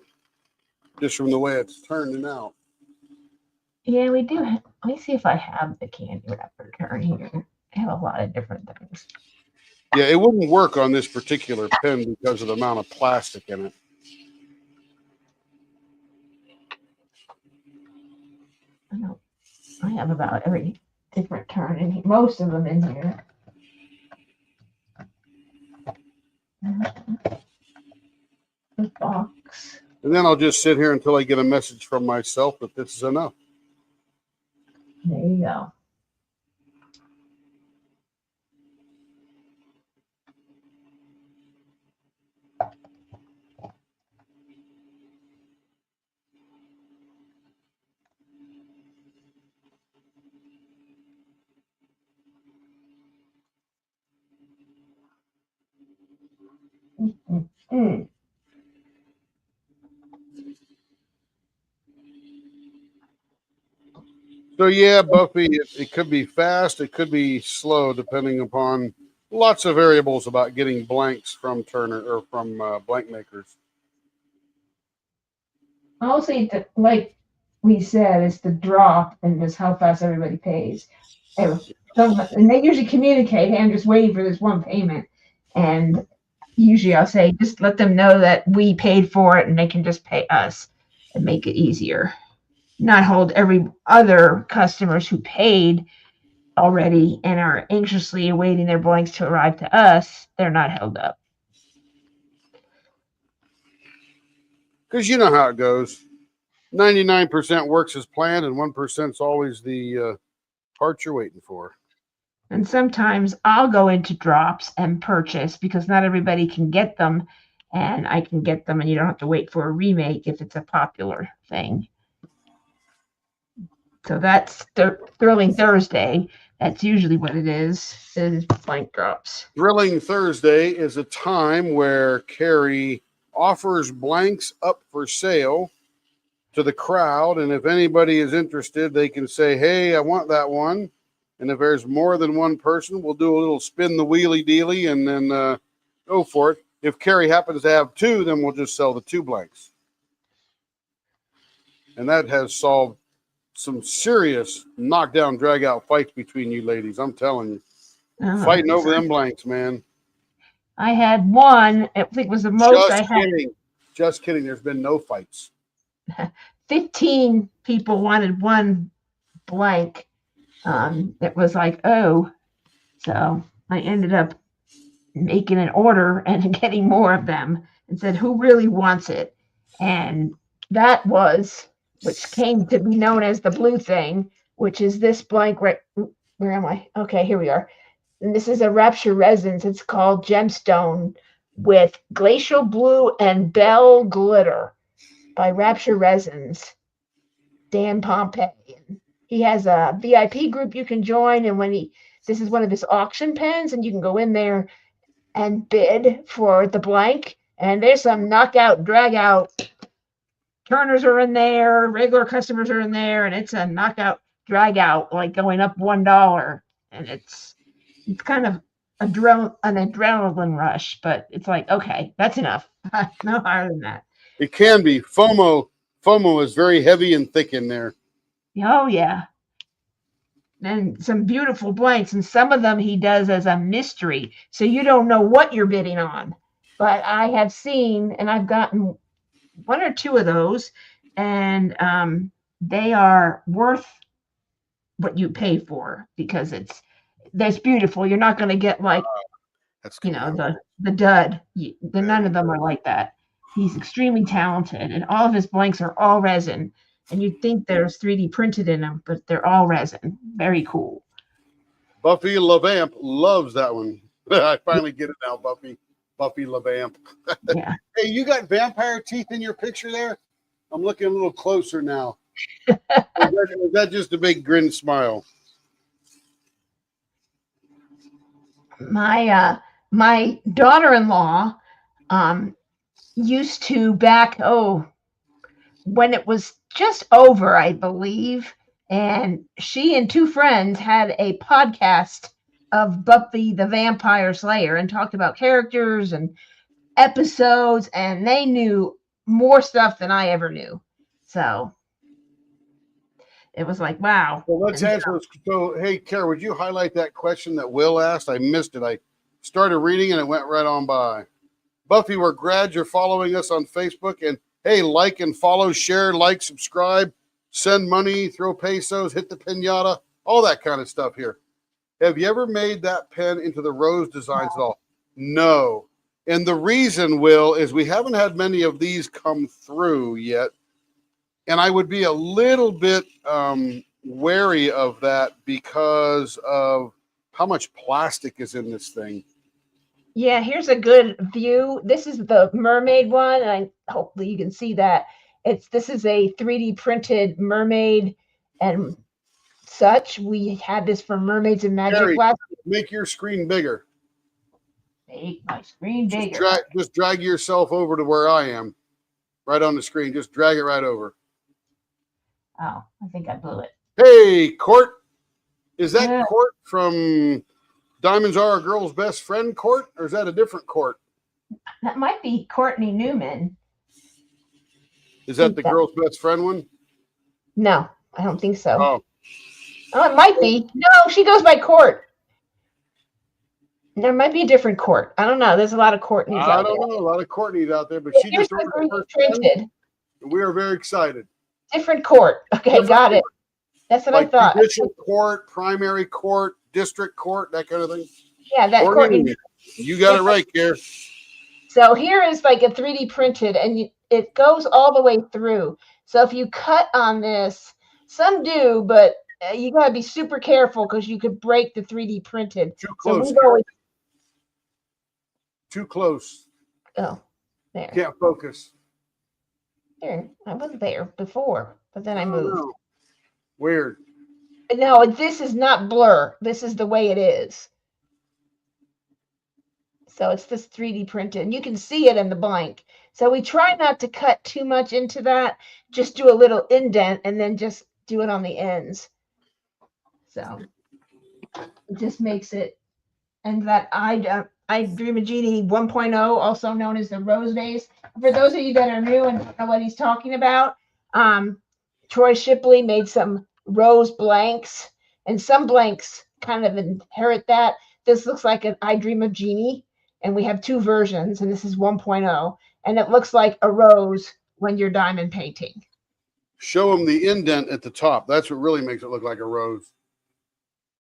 just from the way it's turning out. Yeah, we do. Let me see if I have the candy wrapper turn here. I have a lot of different things. Yeah, it wouldn't work on this particular pen because of the amount of plastic in it. I have about every different turn in here, most of them in here. The box. And then I'll just sit here until I get a message from myself that this is enough. There you go. Mm. So yeah, Buffy, it could be fast, it could be slow, depending upon lots of variables about getting blanks from Turner or from blank makers. Mostly, like we said, it's the drop and just how fast everybody pays. And they usually communicate, hey, I'm just waiting for this one payment. And usually I'll say, just let them know that we paid for it and they can just pay us and make it easier. Not hold every other customers who paid already and are anxiously awaiting their blanks to arrive to us. They're not held up. Because you know how it goes. 99% works as planned, and 1% is always the part you're waiting for. And sometimes I'll go into drops and purchase because not everybody can get them, and I can get them, and you don't have to wait for a remake if it's a popular thing. So that's Thrilling Thursday. That's usually what it is blank drops. Thrilling Thursday is a time where Carrie offers blanks up for sale to the crowd. And if anybody is interested, they can say, hey, I want that one. And if there's more than one person, we'll do a little spin the wheelie dealy and then go for it. If Carrie happens to have two, then we'll just sell the two blanks. And that has solved some serious knockdown, drag out fights between you ladies. I'm telling you. Fighting over them blanks, man. I had one. I think it was the most I had. Just kidding. There's been no fights. 15 people wanted one blank. It was like, oh. So I ended up making an order and getting more of them and said, who really wants it? And that was, which came to be known as the blue thing, which is this blank right. Where am I? Okay, here we are. And this is a Rapture Resins. It's called Gemstone with Glacial Blue and Bell Glitter by Rapture Resins. Dan Pompey. He has a VIP group you can join, and this is one of his auction pens, and you can go in there and bid for the blank. And there's some knockout, drag out. Turners are in there, regular customers are in there, and it's a knockout, drag out, like going up $1. And it's kind of an adrenaline rush, but it's like, okay, that's enough. No higher than that. It can be. FOMO is very heavy and thick in there. Oh, yeah. And some beautiful blanks, and some of them he does as a mystery, so you don't know what you're bidding on. But I have seen, and I've gotten one or two of those, and they are worth what you pay for because that's beautiful. You're not going to get like, the dud. None of them are like that. He's extremely talented, and all of his blanks are all resin. And you'd think there's 3D printed in them, but they're all resin. Very cool. Buffy LaVamp loves that one. I finally get it now, Buffy LaVamp. Yeah. Hey, you got vampire teeth in your picture there? I'm looking a little closer now. Is that just a big grin smile? My daughter-in-law used to when it was just over, I believe, and she and two friends had a podcast of Buffy the Vampire Slayer and talked about characters and episodes, and they knew more stuff than I ever knew. So it was like, wow. Well, let's answer this. So, hey, Kara, would you highlight that question that Will asked? I missed it. I started reading and it went right on by. Buffy, we're glad you're following us on Facebook. And hey, like and follow, share, like, subscribe, send money, throw pesos, hit the pinata, all that kind of stuff here. Have you ever made that pen into the rose designs at all? No. And the reason, Will, is we haven't had many of these come through yet. And I would be a little bit wary of that because of how much plastic is in this thing. Yeah, here's a good view. This is the mermaid one, and hopefully you can see that. This is a 3D printed mermaid and such. We had this for Mermaids and Magic Gary, last. make your screen bigger. Make my screen bigger. Just drag yourself over to where I am, right on the screen. Just drag it right over. Oh, I think I blew it. Hey, Court. Is that Yeah. Court from Diamonds Are a Girl's Best Friend, Court? Or is that a different Court? That might be Courtney Newman. Is that the girl's best friend one? No, I don't think so. Oh, Oh, it might be. No, she goes by Court. There might be a different Court. I don't know. There's a lot of Courtneys I out don't there. know. A lot of Courtneys out there, but she Here's just the ordered her 3D first pen, printed. and we are very excited. Different Court. Okay, Different got it. That's what Like I thought. judicial court, primary court, district court, that kind of thing. Yeah, that Courtney. You got it right, Care. So here is like a 3D printed, and it goes all the way through. So if you cut on this, some do, but you got to be super careful because you could break the 3D printed. Too So close. we've always, Too close. oh, there. Can't focus. There. I was there before, but then I moved. know. Weird. No, this is not blur. This is the way it is. So it's this 3D printed, and you can see it in the blank. So we try not to cut too much into that. Just do a little indent and then just do it on the ends. So it just makes it. And that I Dream of Genie 1.0, also known as the Rose Vase. For those of you that are new and don't know what he's talking about, Troy Shipley made some rose blanks, and some blanks kind of inherit that. This looks like an I Dream of Genie, and we have two versions, and this is 1.0, and it looks like a rose when you're diamond painting. Show them the indent at the top. That's what really makes it look like a rose.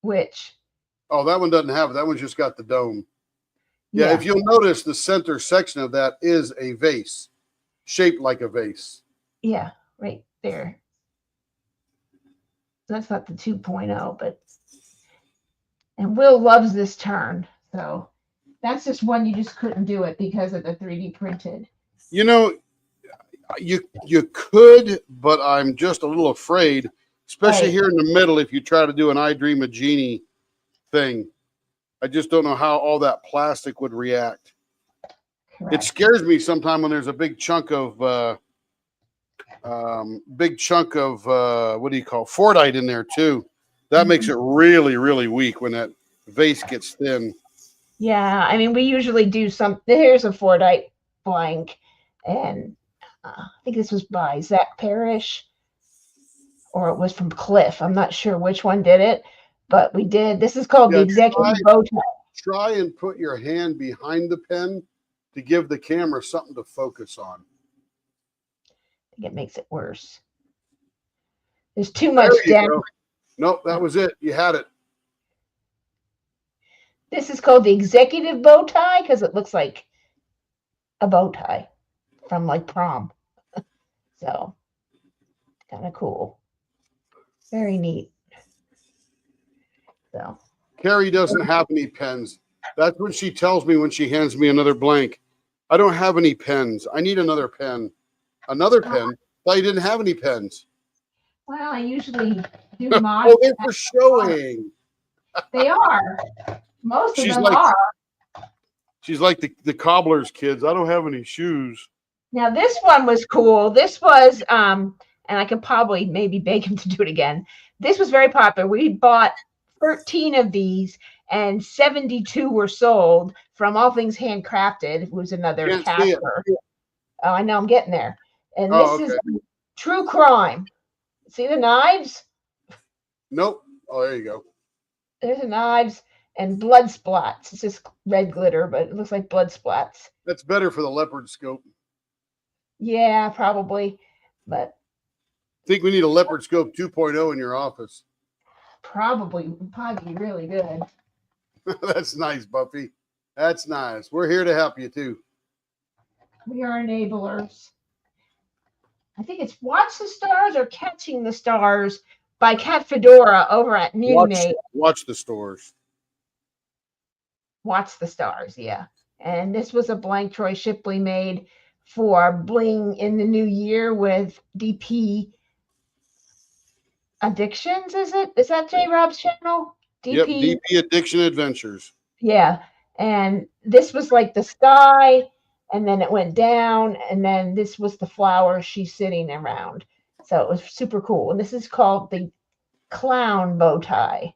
Which? Oh, that one doesn't have it. That one's just got the dome. Yeah, if you'll notice, the center section of that is a vase, shaped like a vase. Yeah, right there. That's not the 2.0, but and Will loves this turn. So that's just one you just couldn't do it because of the 3D printed. You know, you could, but I'm just a little afraid, especially here in the middle, if you try to do an I Dream of Genie thing. I just don't know how all that plastic would react. Correct. It scares me sometimes when there's a big chunk of what do you call Fordite in there too. That makes it really, really weak when that vase gets thin. Yeah, I mean, we usually do some. Here's a Fordite blank, and I think this was by Zach Parrish, or it was from Cliff. I'm not sure which one did it, but we did. This is called the Executive Bow Tie. Try and put your hand behind the pen to give the camera something to focus on. I think it makes it worse. There's too much damage. Nope, that was it. You had it. This is called the Executive Bow Tie because it looks like a bow tie from like prom. So kind of cool. Very neat. So Carrie doesn't have any pens. That's what she tells me when she hands me another blank. I don't have any pens. I need another pen. Another pen? Thought you didn't have any pens. well, I usually do Oh, mine. they're for showing. They are. Most of She's them like- are. She's like the cobbler's kids. I don't have any shoes. Now this one was cool. This was and I could probably maybe beg him to do it again. This was very popular. We bought 13 of these, and 72 were sold from All Things Handcrafted, who's another Can't see it. Casper. Oh, I know, I'm getting there. And Oh, this okay. is True Crime. See the knives? Nope. Oh, there you go. There's the knives and blood splats. It's just red glitter, but it looks like blood splats. That's better for the leopard scope. Yeah, probably. But I think we need a leopard scope 2.0 in your office. probably be really good. That's nice, Buffy. That's nice. We're here to help you too. We are enablers. I think it's Watch the Stars or Catching the Stars by Cat Fedora over at Munimate. Watch the stores. Watch the Stars, yeah. And this was a blank Troy Shipley made for Bling in the New Year with DP Addictions, is it? Is that J Rob's channel? Yep, DP Addiction Adventures. Yeah. And this was like the sky, and then it went down, and then this was the flower she's sitting around. So it was super cool. And this is called the clown bow tie.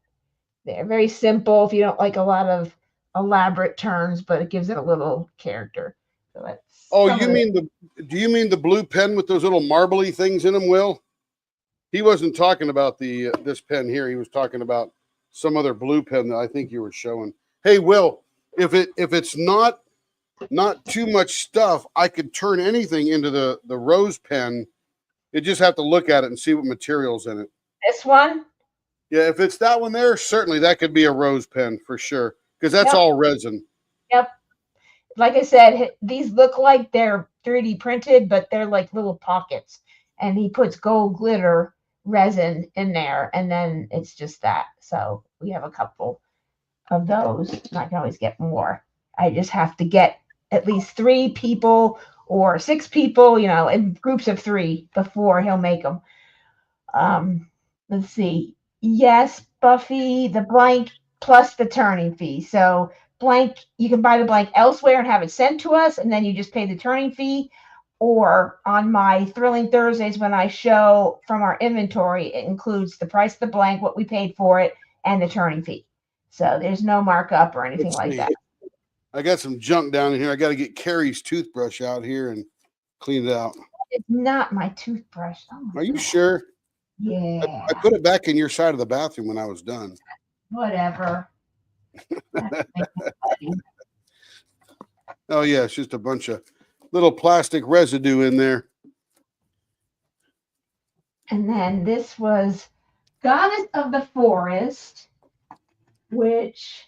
They're very simple if you don't like a lot of elaborate turns, but it gives it a little character. So that's do you mean the blue pen with those little marbly things in them, Will? He wasn't talking about this pen here. He was talking about some other blue pen that I think you were showing. Hey, Will, if it's not too much stuff, I could turn anything into the rose pen. You just have to look at it and see what material's in it. this one. Yeah, if it's that one there, certainly that could be a rose pen for sure, because that's all resin. Yep. Like I said, these look like they're 3D printed, but they're like little pockets. And he puts gold glitter resin in there, and then it's just that. So we have a couple of those. And I can always get more. I just have to get at least 3 people or 6 people, in groups of 3 before he'll make them. Let's see. Yes, Buffy, the blank plus the turning fee. So blank, you can buy the blank elsewhere and have it sent to us, and then you just pay the turning fee. Or on my Thrilling Thursdays, when I show from our inventory, it includes the price of the blank, what we paid for it, and the turning fee. So there's no markup or anything like that. I got some junk down in here. I got to get Carrie's toothbrush out here and clean it out. It's not my toothbrush. Oh my Are you God. sure? Yeah. I put it back in your side of the bathroom when I was done. Whatever. Oh, yeah. It's just a bunch of little plastic residue in there. And then this was Goddess of the Forest, which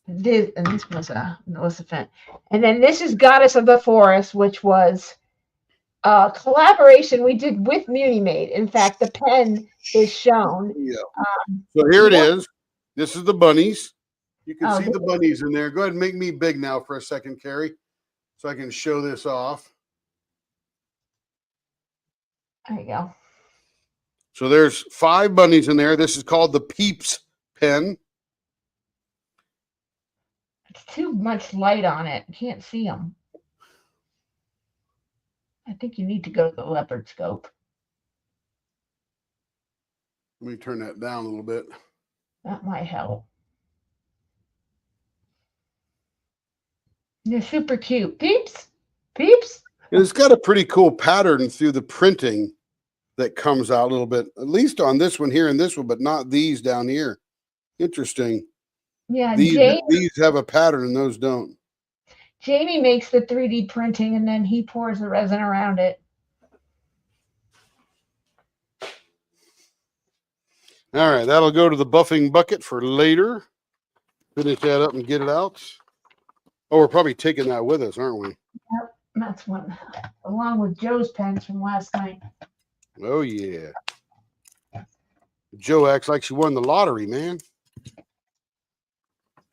this was a Melissa Fent. And then this is Goddess of the Forest, which was a collaboration we did with Munimate. In fact, the pen is shown. Yeah. So here it is. This is the bunnies. You can see the bunnies in there. Go ahead and make me big now for a second, Carrie, so I can show this off. There you go. So there's 5 bunnies in there. This is called the Peeps pen. It's too much light on it. You can't see them. I think you need to go to the leopard scope. Let me turn that down a little bit. That might help. They're super cute. Peeps? Peeps? And it's got a pretty cool pattern through the printing that comes out a little bit, at least on this one here and this one, but not these down here. Interesting. Yeah, these have a pattern and those don't. Jamie makes the 3D printing and then he pours the resin around it. All right, that'll go to the buffing bucket for later. Finish that up and get it out. Oh, we're probably taking that with us, aren't we? Yep, that's one, along with Joe's pens from last night. Oh, yeah. Joe acts like she won the lottery, man.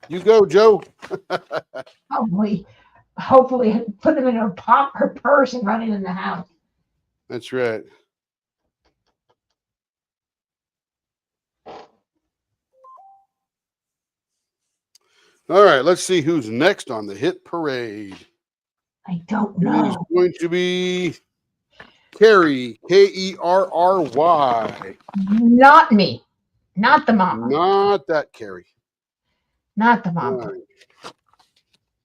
You go, Joe. Hopefully put them in her purse and run it in the house. That's right. All right, let's see who's next on the hit parade. I don't know. It's going to be Kerry, Kerry. Not me. Not the mama. Not that Carrie. Not the All mama. right.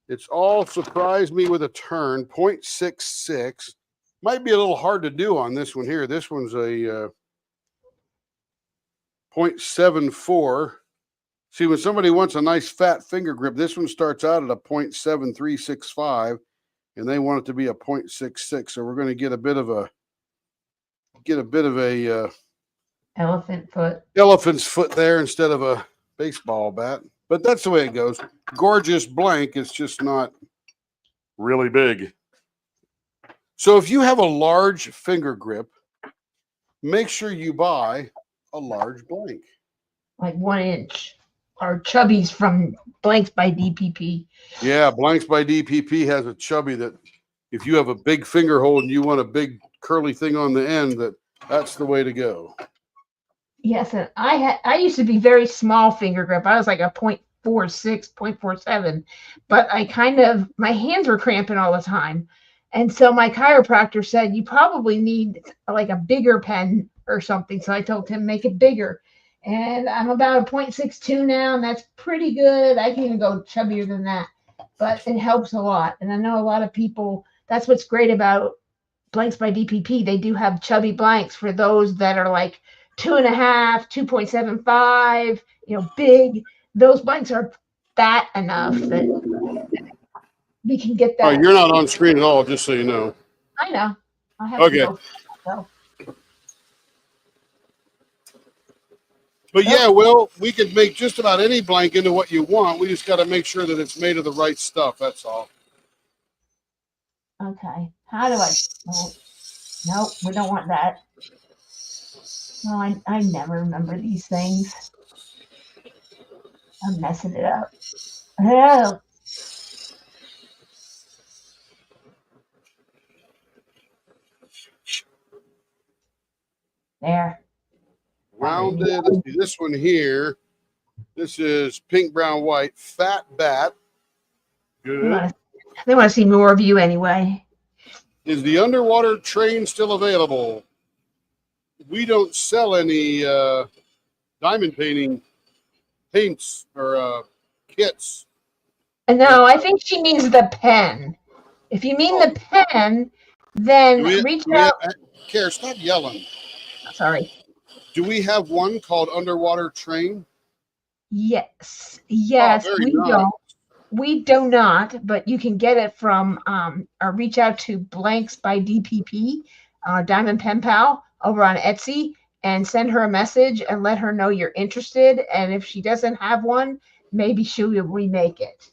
It's all surprised me with a turn, 0.66. Might be a little hard to do on this one here. This one's a 0.74. See, when somebody wants a nice fat finger grip, this one starts out at a 0.7365, and they want it to be a 0.66. So we're going to get a bit of a Elephant foot. elephant's foot there instead of a baseball bat. But that's the way it goes. Gorgeous blank. It's just not really big. So if you have a large finger grip, make sure you buy a large blank. Like 1 inch. Or chubbies from Blanks by DPP. Yeah, Blanks by DPP has a chubby that if you have a big finger hold and you want a big curly thing on the end, that's the way to go. Yes, and I used to be very small finger grip. I was like a 0.46, 0.47, but my hands were cramping all the time. And so my chiropractor said, you probably need like a bigger pen or something. So I told him, make it bigger. And I'm about a 0.62 now, and that's pretty good. I can even go chubbier than that, but it helps a lot. And I know a lot of people, that's what's great about Blanks by DPP. They do have chubby blanks for those that are like 2.5, 2.75, big. Those blanks are fat enough that we can get that. Oh, you're not on screen at all, just so you know. I know. I have Okay. to go. So. But yeah, well, we could make just about any blank into what you want. We just got to make sure that it's made of the right stuff. That's all. Okay. How do I? Oh, nope, we don't want that. No, I never remember these things. I'm messing it up. Oh. There. Rounded. Let's see, this one here. This is pink, brown, white, fat bat. Good. They want to see more of you anyway. Is the underwater train still available? We don't sell any diamond painting paints or kits. No, I think she means the pen. If you mean the pen, then reach out. Care, stop yelling. Sorry. Do we have one called Underwater Train? Yes. We nice. don't. We do not, but you can get it from or reach out to Blanks by DPP, Diamond Pen Pal over on Etsy, and send her a message and let her know you're interested. And if she doesn't have one, maybe she will remake it.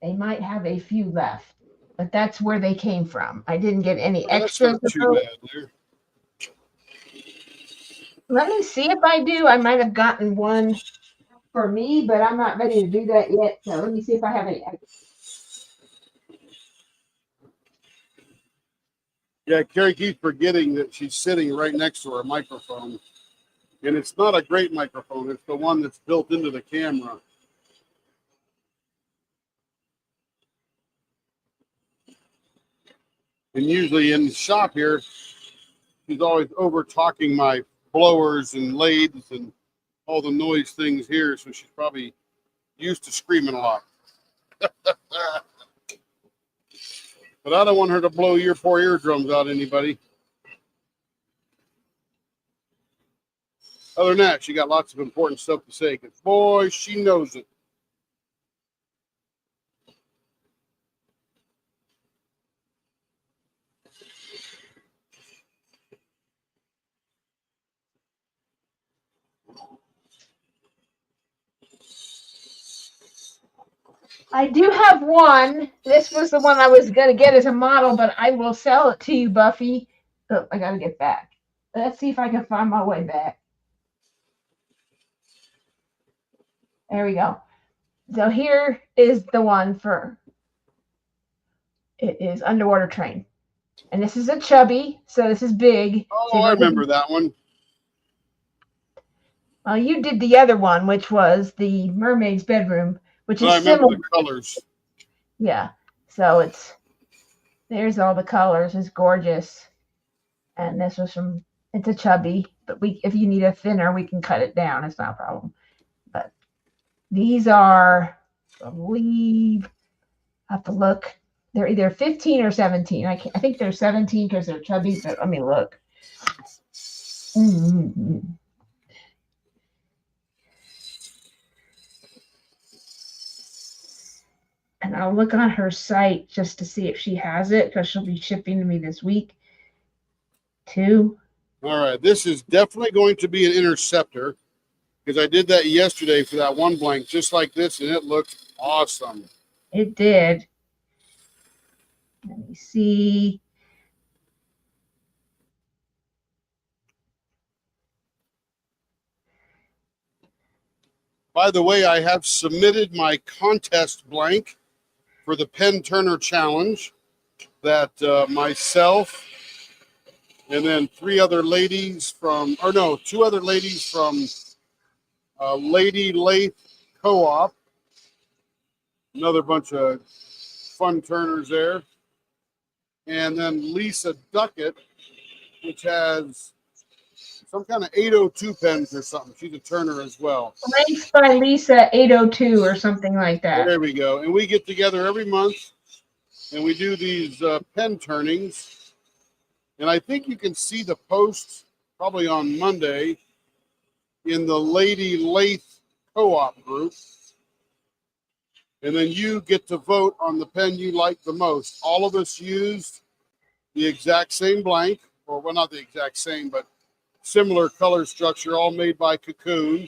They might have a few left, but that's where they came from. I didn't get any extras. That's not too bad there. Let me see if I do. I might have gotten one for me, but I'm not ready to do that yet. So let me see if I have any extras. Yeah, Carrie keeps forgetting that she's sitting right next to her microphone. And it's not a great microphone. It's the one that's built into the camera. And usually in the shop here, she's always over talking my blowers and lathes and all the noise things here. So she's probably used to screaming a lot. But I don't want her to blow your poor eardrums out, anybody. Other than that, she got lots of important stuff to say. Because, boy, she knows it. I do have one. This was the one I was going to get as a model, but I will sell it to you, Buffy. Oh, I got to get back. Let's see if I can find my way back. There we go. So here is the one for, it is Underwater Train. And this is a chubby, so this is big. Oh, I remember that one. Well, you did the other one, which was the Mermaid's Bedroom, which is I remember similar. the colors. Yeah. So there's all the colors. It's gorgeous. And this was it's a chubby. but if you need a thinner, we can cut it down. It's not a problem. But these are, I believe, I have to look. They're either 15 or 17. I think they're 17 because they're chubby, but let me look. Mm-hmm. And I'll look on her site just to see if she has it, because she'll be shipping to me this week too. All right, this is definitely going to be an interceptor because I did that yesterday for that one blank just like this, and it looked awesome. It did. Let me see. By the way, I have submitted my contest blank for the Penn Turner Challenge that myself and then two other ladies from Lady Lathe Co-op. Another bunch of fun turners there. And then Lisa Duckett, which has some kind of 802 pens or something. She's a turner as well. Blanks by Lisa 802 or something like that. There we go. And we get together every month and we do these pen turnings. And I think you can see the post probably on Monday in the Lady Lathe Co-op group. And then you get to vote on the pen you like the most. All of us used the exact same blank, or well, not the exact same, but similar color structure, all made by Cocoon.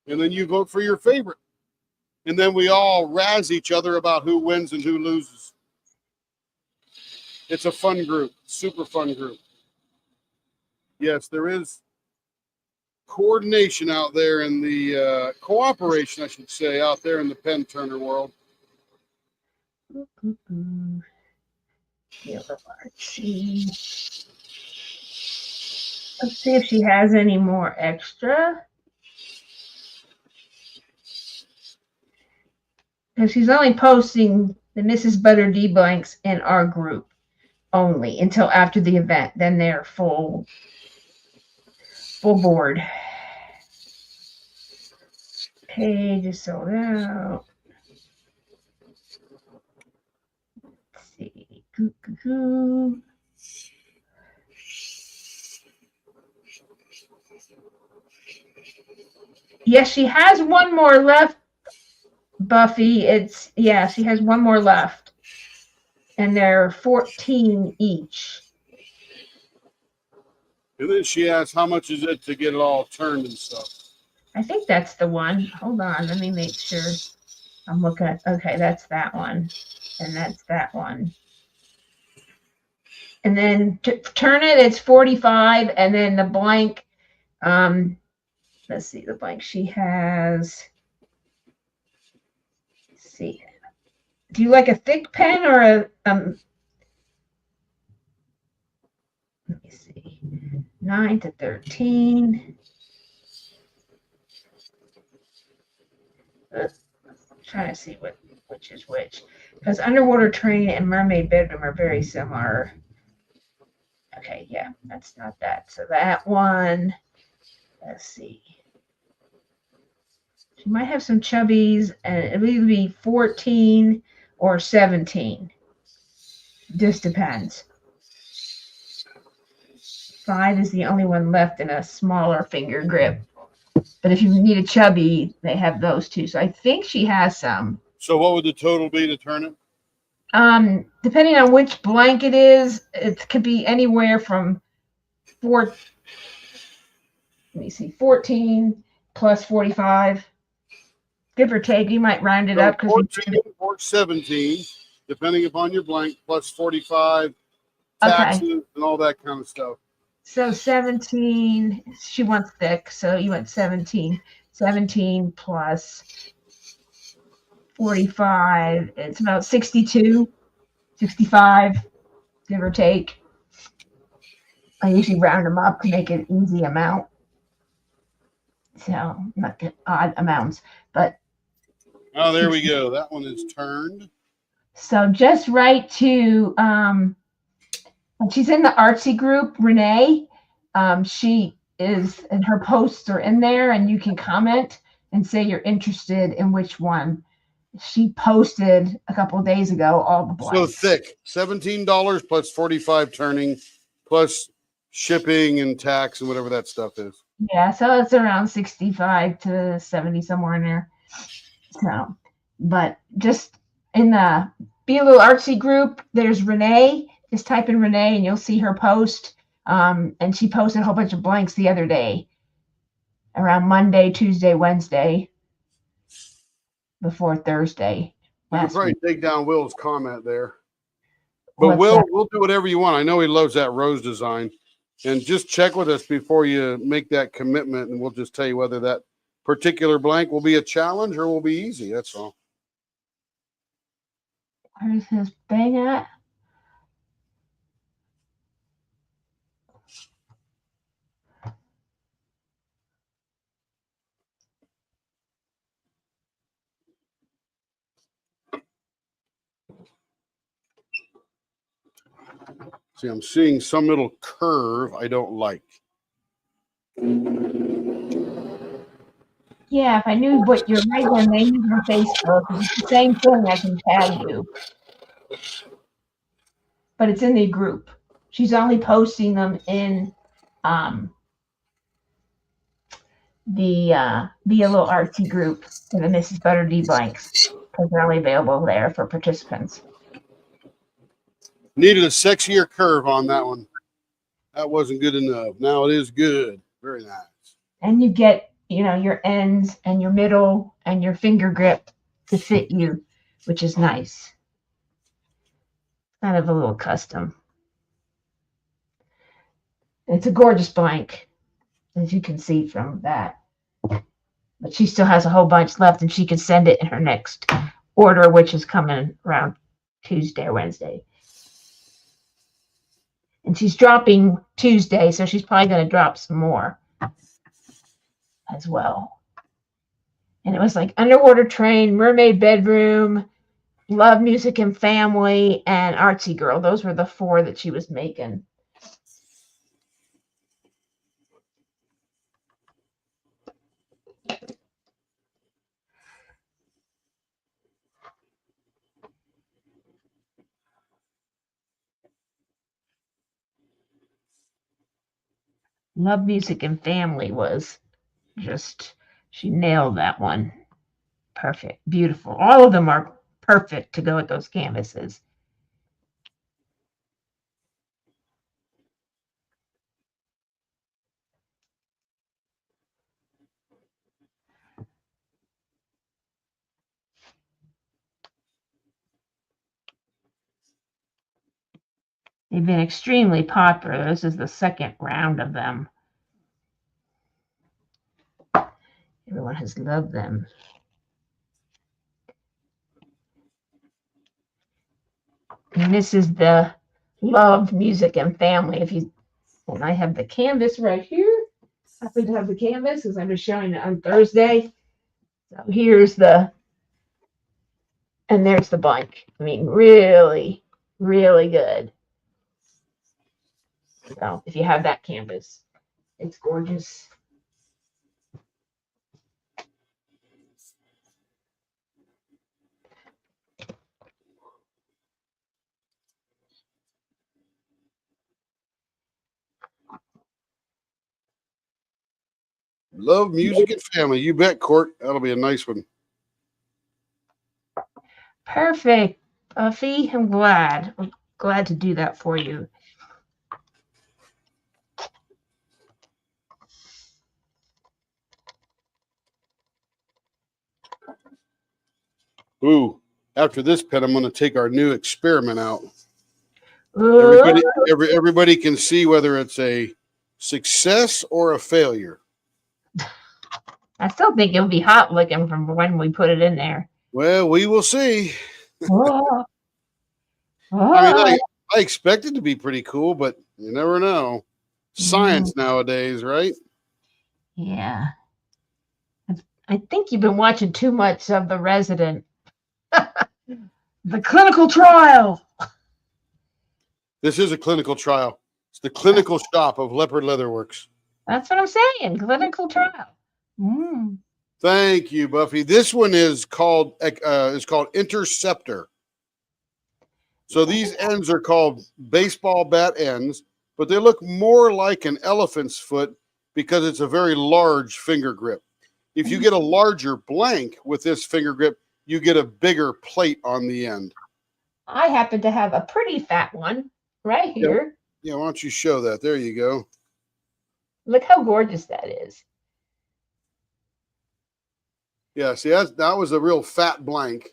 And then you vote for your favorite. And then we all razz each other about who wins and who loses. It's a fun group, super fun group. Yes, there is coordination out there in the cooperation, I should say, out there in the pen turner world. Let's see if she has any more extra. Because she's only posting the Mrs. Butter D blanks in our group only until after the event. Then they're full board. Page is sold out. Let's see. Yes, she has one more left, Buffy. She has one more left. And they're 14 each. And then she asks, how much is it to get it all turned and stuff? I think that's the one. Hold on. Let me make sure. I'm looking at, okay, that's that one. And that's that one. And then to turn it, it's 45. And then the blank, let's see, the blank she has. Let's see. Do you like a thick pen or a, let me see, 9 to 13. Trying to see which is which, because Underwater Train and Mermaid Bedroom are very similar. Okay, yeah, that's not that. So that one, let's see. She might have some chubbies, and it'll either be 14 or 17. Just depends. 5 is the only one left in a smaller finger grip. But if you need a chubby, they have those too. So I think she has some. So what would the total be to turn it? Depending on which blank it is, it could be anywhere from 14 plus 45. Give or take, you might round it up. 14 or 17, depending upon your blank, plus 45, taxes, and all that kind of stuff. So 17, she wants thick, so you went 17. 17 plus 45, it's about 62, 65, give or take. I usually round them up to make it an easy amount. So not get odd amounts, but. Oh, there we go. That one is turned. So just right to, And she's in the artsy group, Renee. She is, and her posts are in there, and you can comment and say you're interested in which one. She posted a couple of days ago all the So blanks. thick, $17 plus 45 turning, plus shipping and tax and whatever that stuff is. Yeah, so it's around 65 to 70, somewhere in there. So, but just in the Be a Little Artsy group, there's Renee. Just type in Renee and you'll see her post. And she posted a whole bunch of blanks the other day, around Monday, Tuesday, Wednesday, before Thursday. You can Last probably week. take down Will's comment there. But What's that? we'll do whatever you want. I know he loves that rose design. And just check with us before you make that commitment, and we'll just tell you whether that particular blank will be a challenge or will be easy. That's all. Where's his thing at? See, I'm seeing some little curve I don't like. Yeah, if I knew what your regular name is on Facebook, it's the same thing. I can tag you. But it's in the group. She's only posting them in the Be a Little Artsy group for the Mrs. Butter D blanks, because they're only available there for participants. Needed a sexier curve on that one. That wasn't good enough. Now it is good. Very nice. And you get, your ends and your middle and your finger grip to fit you, which is nice. Kind of a little custom. It's a gorgeous blank, as you can see from that. But she still has a whole bunch left, and she can send it in her next order, which is coming around Tuesday or Wednesday. And she's dropping Tuesday, so she's probably going to drop some more as well. And it was like Underwater Train, Mermaid Bedroom, Love, Music, and Family, and Artsy Girl. Those were the 4 that she was making. Love, Music, and Family was just, she nailed that one. Perfect. Beautiful. All of them are perfect to go with those canvases. They've been extremely popular. This is the second round of them. Everyone has loved them. And this is the Love, Music, and Family. And I have the canvas right here. I happen to have the canvas because I'm just showing it on Thursday. So here's and there's the blank. I mean, really, really good. So if you have that canvas, it's gorgeous. Love, Music, and Family. You bet, Court. That'll be a nice one. Perfect, Buffy. I'm glad to do that for you. Ooh, after this pen, I'm going to take our new experiment out. Ooh. Everybody can see whether it's a success or a failure. I still think it'll be hot looking from when we put it in there. Well, we will see. Oh. I mean, I expect it to be pretty cool, but you never know. Science nowadays, right? Yeah. I think you've been watching too much of The Resident. The clinical trial. This is a clinical trial. It's the clinical shop of Leopard Leatherworks. That's what I'm saying. Clinical trial. Mm. Thank you, Buffy. This one is called Interceptor. So these ends are called baseball bat ends, but they look more like an elephant's foot because it's a very large finger grip. If you get a larger blank with this finger grip, you get a bigger plate on the end. I happen to have a pretty fat one right here. Yeah, why don't you show that? There you go. Look how gorgeous that is. Yeah, see, that was a real fat blank.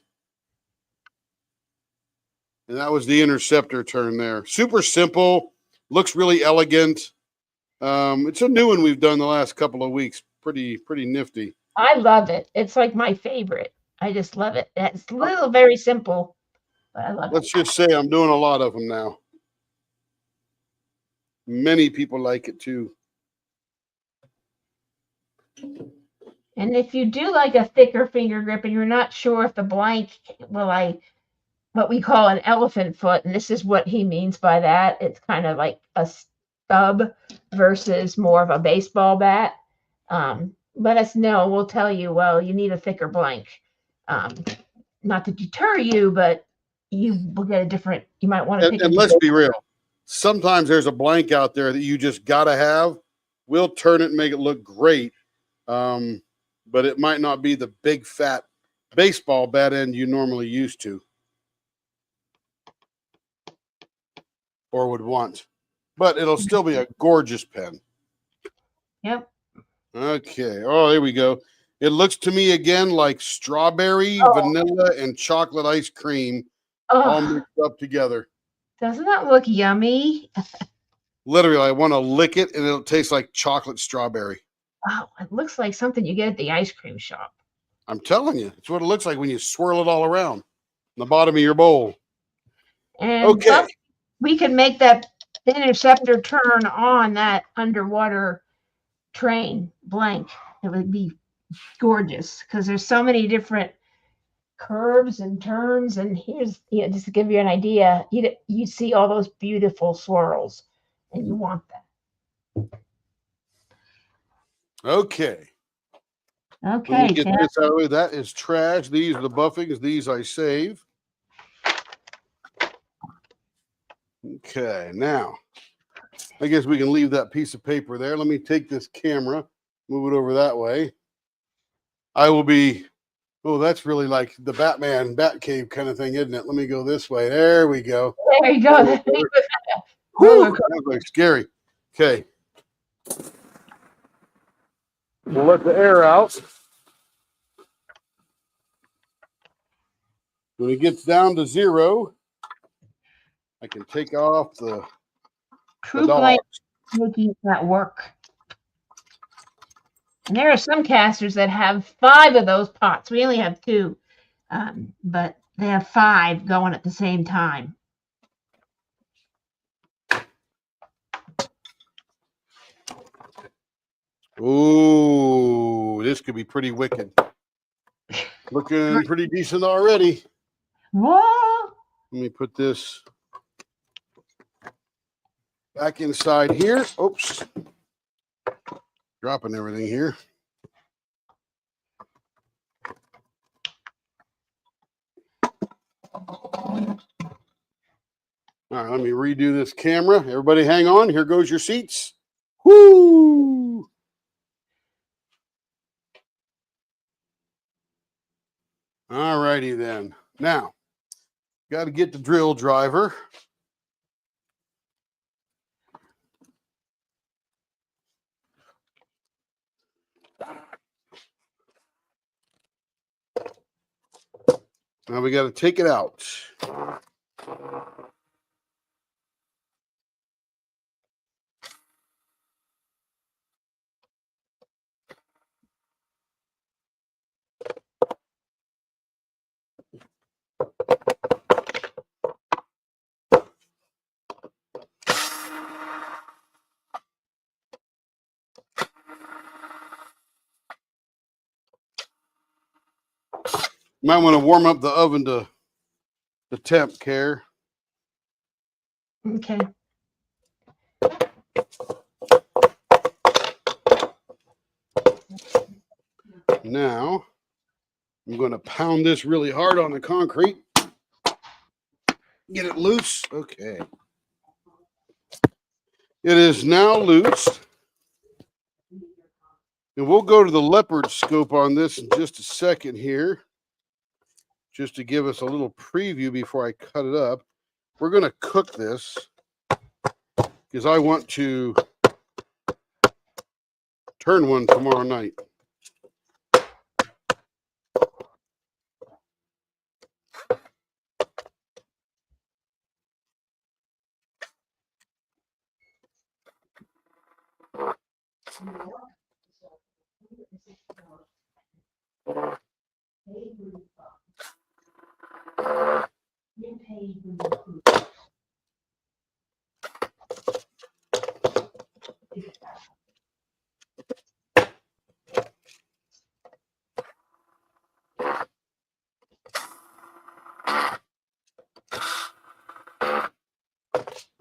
And that was the Interceptor turn there. Super simple, looks really elegant. It's a new one we've done the last couple of weeks. Pretty nifty. I love it. It's like my favorite. I just love it. It's a little very simple, but I love it. Let's just say I'm doing a lot of them now. Many people like it too. And if you do like a thicker finger grip and you're not sure if the blank, what we call an elephant foot, and this is what he means by that, it's kind of like a stub versus more of a baseball bat. Let us know. We'll tell you, well, you need a thicker blank. Not to deter you, but you will get a different, you might want to pick And let's be real. Sometimes there's a blank out there that you just got to have. We'll turn it and make it look great. But it might not be the big fat baseball bat end you normally used to or would want. But it'll still be a gorgeous pen. Yep. Okay. Oh, there we go. It looks to me again like strawberry, vanilla, and chocolate ice cream all mixed up together. Doesn't that look yummy? Literally, I want to lick it and it'll taste like chocolate strawberry. Oh, it looks like something you get at the ice cream shop. I'm telling you, it's what it looks like when you swirl it all around in the bottom of your bowl. And okay. We can make that Interceptor turn on that underwater train blank. It would be gorgeous because there's so many different curves and turns. And here's, just to give you an idea, you see all those beautiful swirls and you want that. Okay. Okay. Let me get this out of the way. That is trash. These are the buffings. These I save. Okay. Now, I guess we can leave that piece of paper there. Let me take this camera, move it over that way. I will be, that's really like the Batman Batcave kind of thing, isn't it? Let me go this way. There we go. There you go. Whew, that was like scary. Okay. We'll let the air out. When it gets down to 0, I can take off the True Blade making that work. And there are some casters that have 5 of those pots. We only have 2, but they have 5 going at the same time. Ooh, this could be pretty wicked. Looking pretty decent already. Whoa! Let me put this back inside here. Oops. Dropping everything here. All right, let me redo this camera. Everybody hang on. Here goes your seats. Whoo! All righty then. Now, got to get the drill driver. Now we got to take it out. Might want to warm up the oven to the temp care. Okay. Now, I'm going to pound this really hard on the concrete. Get it loose. Okay. It is now loose. And we'll go to the leopard scope on this in just a second here, just to give us a little preview before I cut it up. We're going to cook this because I want to turn one tomorrow night.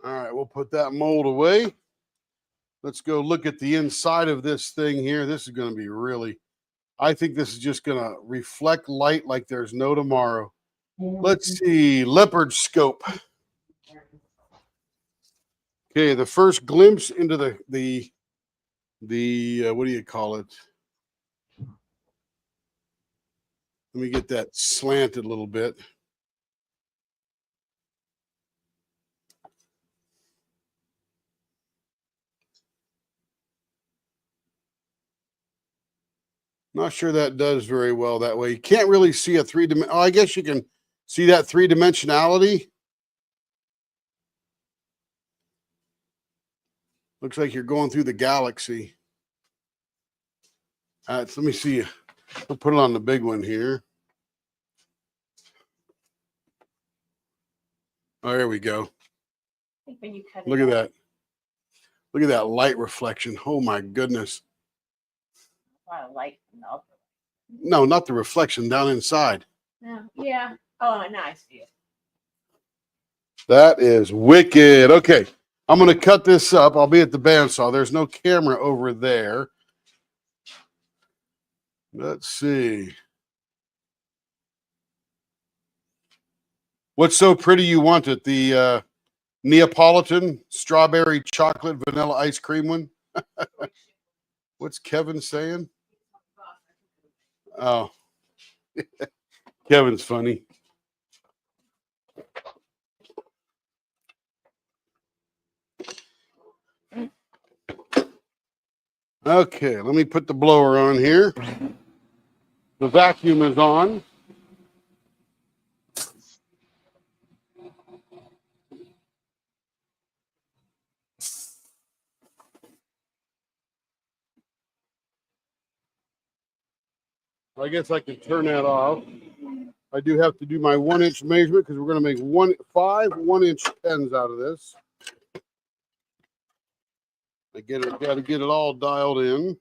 All right, we'll put that mold away. Let's go look at the inside of this thing here. This is going to be really, I think this is just going to reflect light like there's no tomorrow. Let's see, leopard scope. Okay, the first glimpse into the what do you call it? Let me get that slanted a little bit. Not sure that does very well that way. You can't really see a three-dimensional. Oh, I guess you can see that three-dimensionality. Looks like you're going through the galaxy. Let me see. I'll put it on the big one here. Oh, there we go. When you cut Look at that. Look at that light reflection. Oh my goodness. A lot of light from the upper. No, not the reflection down inside. No. Yeah. Oh, now I see it. That is wicked. Okay. I'm going to cut this up. I'll be at the bandsaw. There's no camera over there. Let's see. What's so pretty you want it? The Neapolitan strawberry chocolate vanilla ice cream one? What's Kevin saying? Oh, Kevin's funny. Okay, let me put the blower on here. The vacuum is on. I guess I can turn that off. I do have to do my 1-inch measurement because we're going to make 5 1-inch pens out of this. I got to get it all dialed in.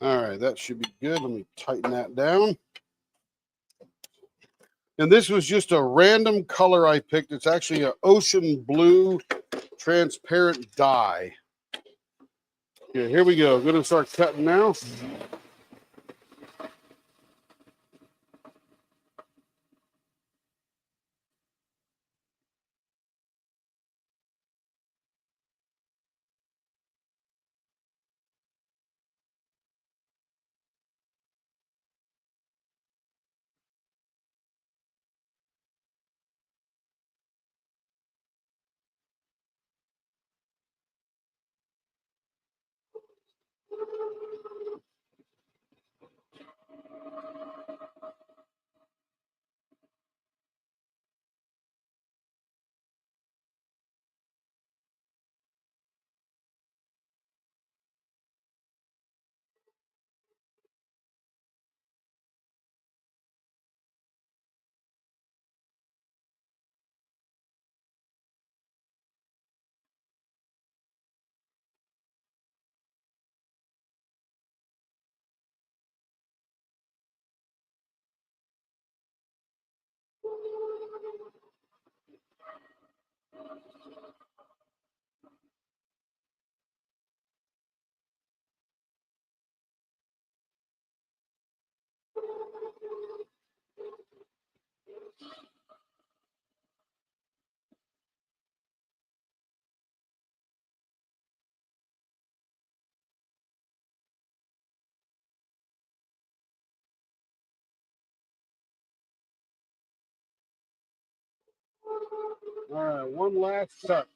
All right, that should be good. Let me tighten that down. And this was just a random color I picked. It's actually an ocean blue transparent dye. Okay, here we go. I'm going to start cutting now. All right, one last cut.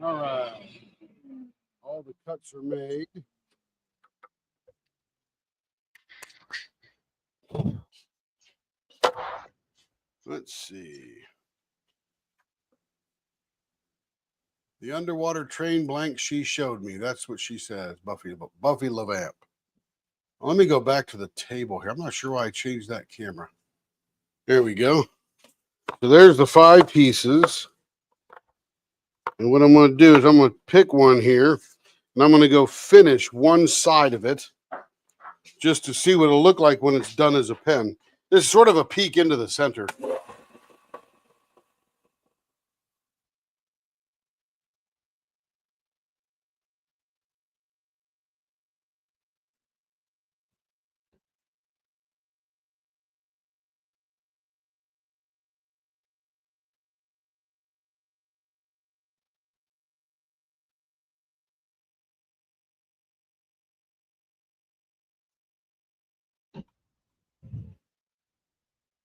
All right. All the cuts are made. Let's see. The underwater train blank she showed me. That's what she says, Buffy LeVamp. Let me go back to the table here. I'm not sure why I changed that camera. There we go. So there's the 5 pieces. And what I'm going to do is I'm going to pick one here, and I'm going to go finish one side of it just to see what it'll look like when it's done as a pen. This is sort of a peek into the center.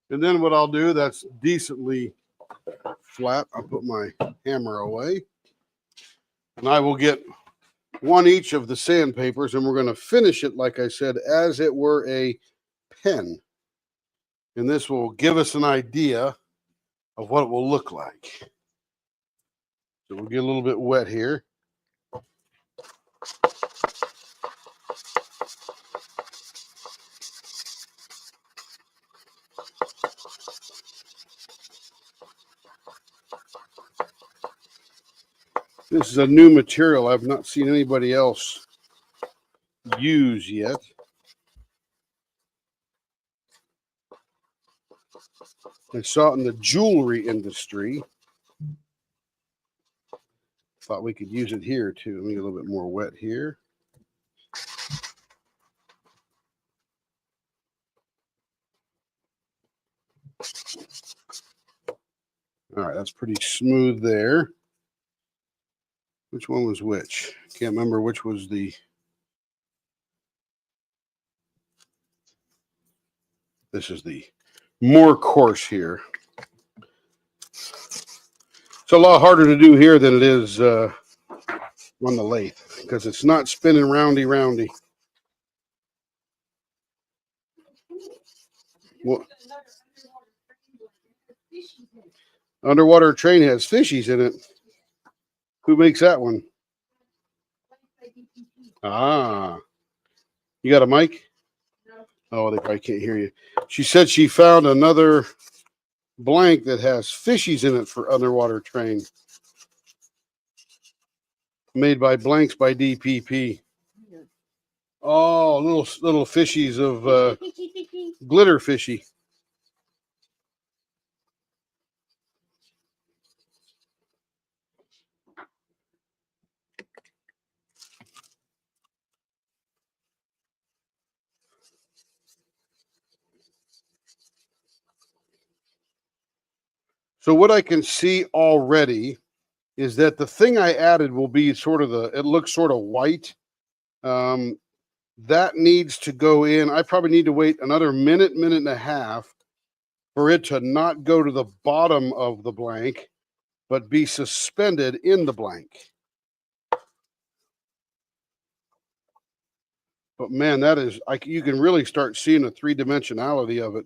And then what I'll do that's decently flat, I'll put my hammer away. And I will get one each of the sandpapers, and we're going to finish it, like I said, as it were a pen. And this will give us an idea of what it will look like. So we'll get a little bit wet here. This is a new material I've not seen anybody else use yet. I saw it in the jewelry industry. Thought we could use it here too. Let me get a little bit more wet here. All right, that's pretty smooth there. Which one was which? Can't remember which was the... This is the more coarse here. It's a lot harder to do here than it is on the lathe because it's not spinning roundy. Well, underwater train has fishies in it. Who makes that one? Ah, you got a mic? Oh, they probably can't hear you. She said she found another blank that has fishies in it for underwater train. Made by Blanks by DPP. Oh, little fishies of glitter fishy. So what I can see already is that the thing I added will be sort of it looks sort of white. That needs to go in. I probably need to wait another minute and a half for it to not go to the bottom of the blank, but be suspended in the blank. But man, that is, you can really start seeing the 3-dimensionality of it.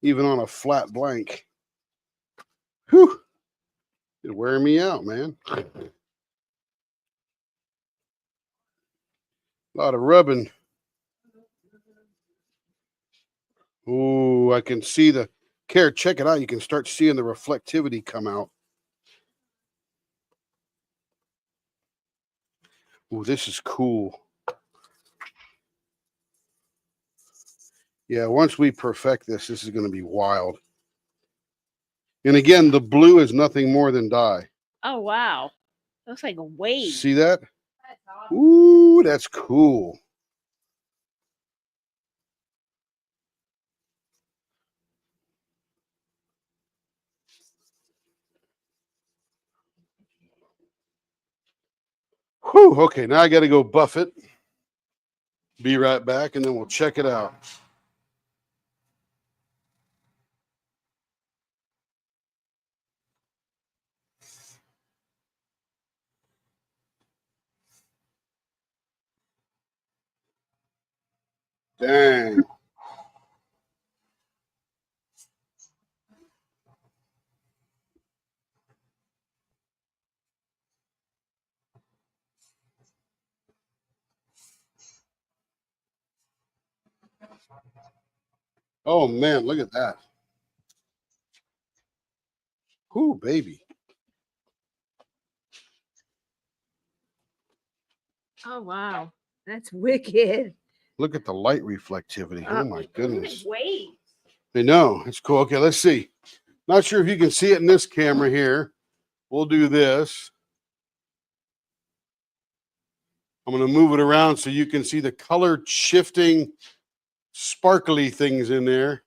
even on a flat blank. Whew. It's wearing me out, man. A lot of rubbing. Ooh, I can see the care. Check it out. You can start seeing the reflectivity come out. Ooh, this is cool. Yeah, once we perfect this is going to be wild. And again, the blue is nothing more than dye. Oh, wow. Looks like a wave. See that? Ooh, that's cool. Whew, okay, now I got to go buff it. Be right back, and then we'll check it out. Dang. Oh, man, look at that. Ooh, baby. Oh, wow. That's wicked. Look at the light reflectivity. Oh, my Look goodness. at waves. I know. It's cool. Okay, let's see. Not sure if you can see it in this camera here. We'll do this. I'm going to move it around so you can see the color shifting, sparkly things in there.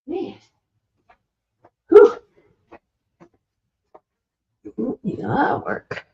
Man. Whew. Yeah, that'll work.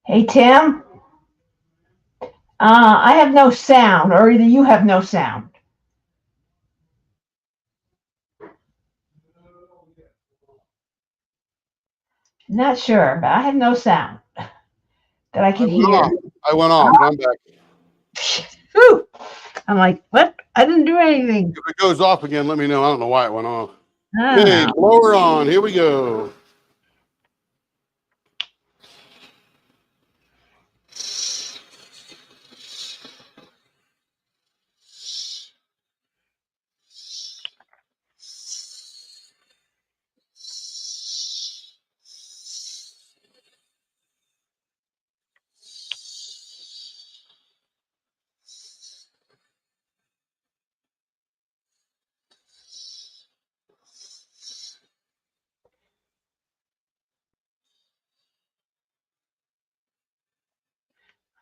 Hey, Tim. I have no sound, or either you have no sound. Not sure, but I have no sound that I I can went hear. off. I went off. I'm back. Whew. I'm like, what? I didn't do anything. If it goes off again, let me know. I don't know why it went off. I don't Okay, know. blower on. Here we go.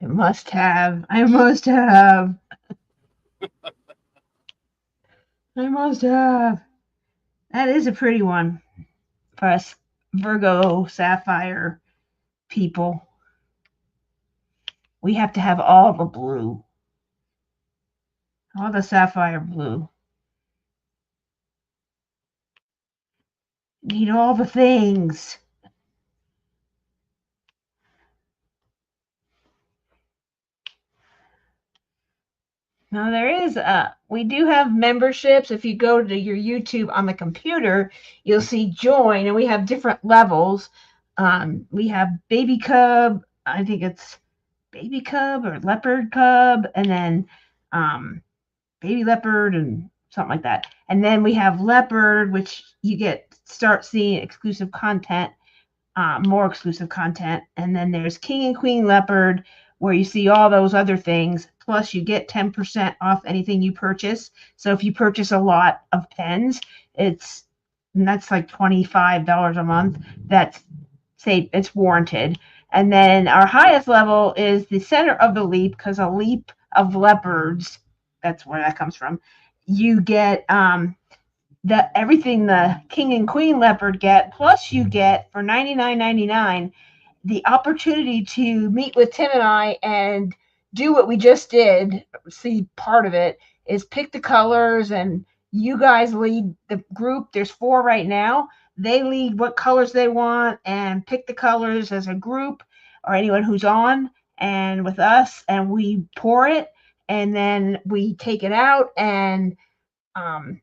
I must have. I must have. I must have. That is a pretty one for us Virgo Sapphire people. We have to have all the blue, all the sapphire blue. Need all the things. Now there is we do have memberships. If you go to your YouTube on the computer, you'll see join, and we have different levels. We have baby cub. I think it's baby cub or leopard cub, and then baby leopard and something like that. And then we have leopard, which you start seeing exclusive content, more exclusive content. And then there's king and queen leopard, where you see all those other things. Plus, you get 10% off anything you purchase. So if you purchase a lot of pens, that's like $25 a month. That's say it's warranted. And then our highest level is the center of the leap, because a leap of leopards, that's where that comes from. You get everything the king and queen leopard get, plus you get for $99.99 the opportunity to meet with Tim and I and do what we just did. See, part of it is pick the colors, and you guys lead the group. There's 4 right now. They lead what colors they want and pick the colors as a group, or anyone who's on and with us, and we pour it, and then we take it out, and um,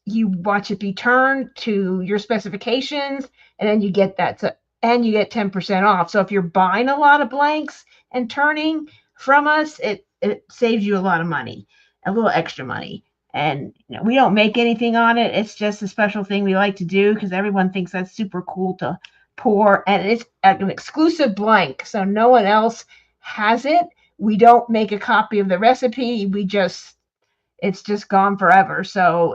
you watch it be turned to your specifications, and then you get that. So, and you get 10% off. So if you're buying a lot of blanks and turning from us, it saves you a lot of money, a little extra money. And we don't make anything on it. It's just a special thing we like to do because everyone thinks that's super cool to pour. And it's an exclusive blank, so no one else has it. We don't make a copy of the recipe. It's just gone forever. So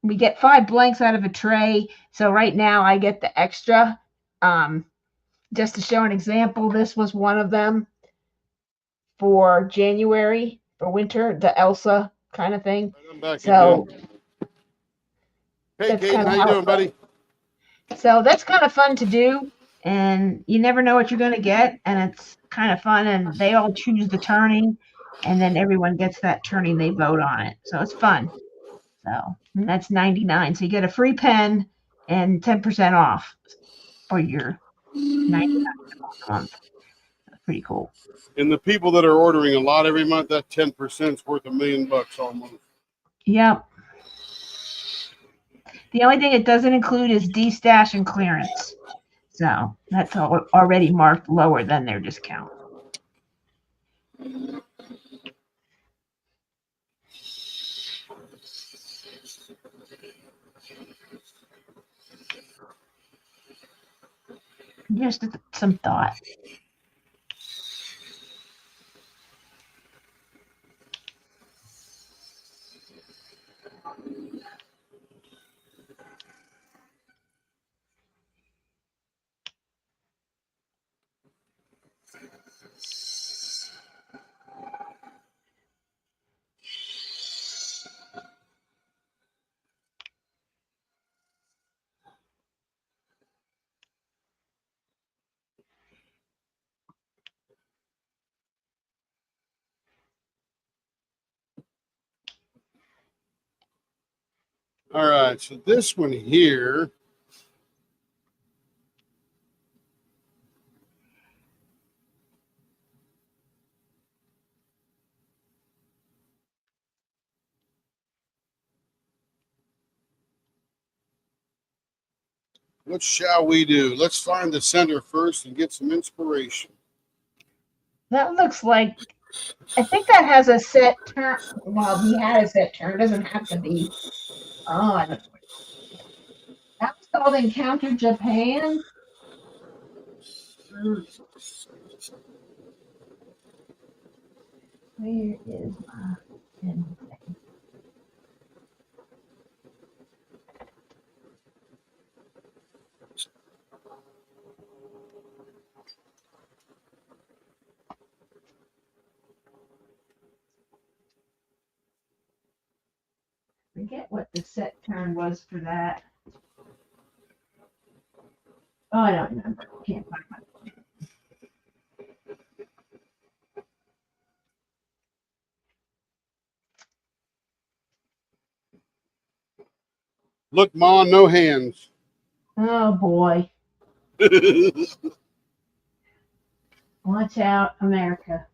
we get 5 blanks out of a tray. So right now I get the extra. Um, just to show an example, this was one of them for January, for winter, the Elsa kind of thing. I'm back So again. Hey, that's Caden, kind of how you how doing, buddy? So that's kind of fun to do, and you never know what you're going to get, and it's kind of fun. And they all choose the turning, and then everyone gets that turning. They vote on it, so it's fun. So and that's 99. So you get a free pen and 10% off for your 99 a month. That's pretty cool. And the people that are ordering a lot every month, that 10% is worth $1 million almost. Yep. The only thing it doesn't include is D-stash and clearance. So that's already marked lower than their discount. Just some thought. All right, so this one here. What shall we do? Let's find the center first and get some inspiration. That looks like, I think that has a set turn. Well, he had a set turn. It doesn't have to be. Oh, I don't know. That was called Encounter Japan. Where is my pen? Forget what the set turn was for that. Oh, I don't remember. Can't find my. Look, Ma, no hands. Oh boy. Watch out, America.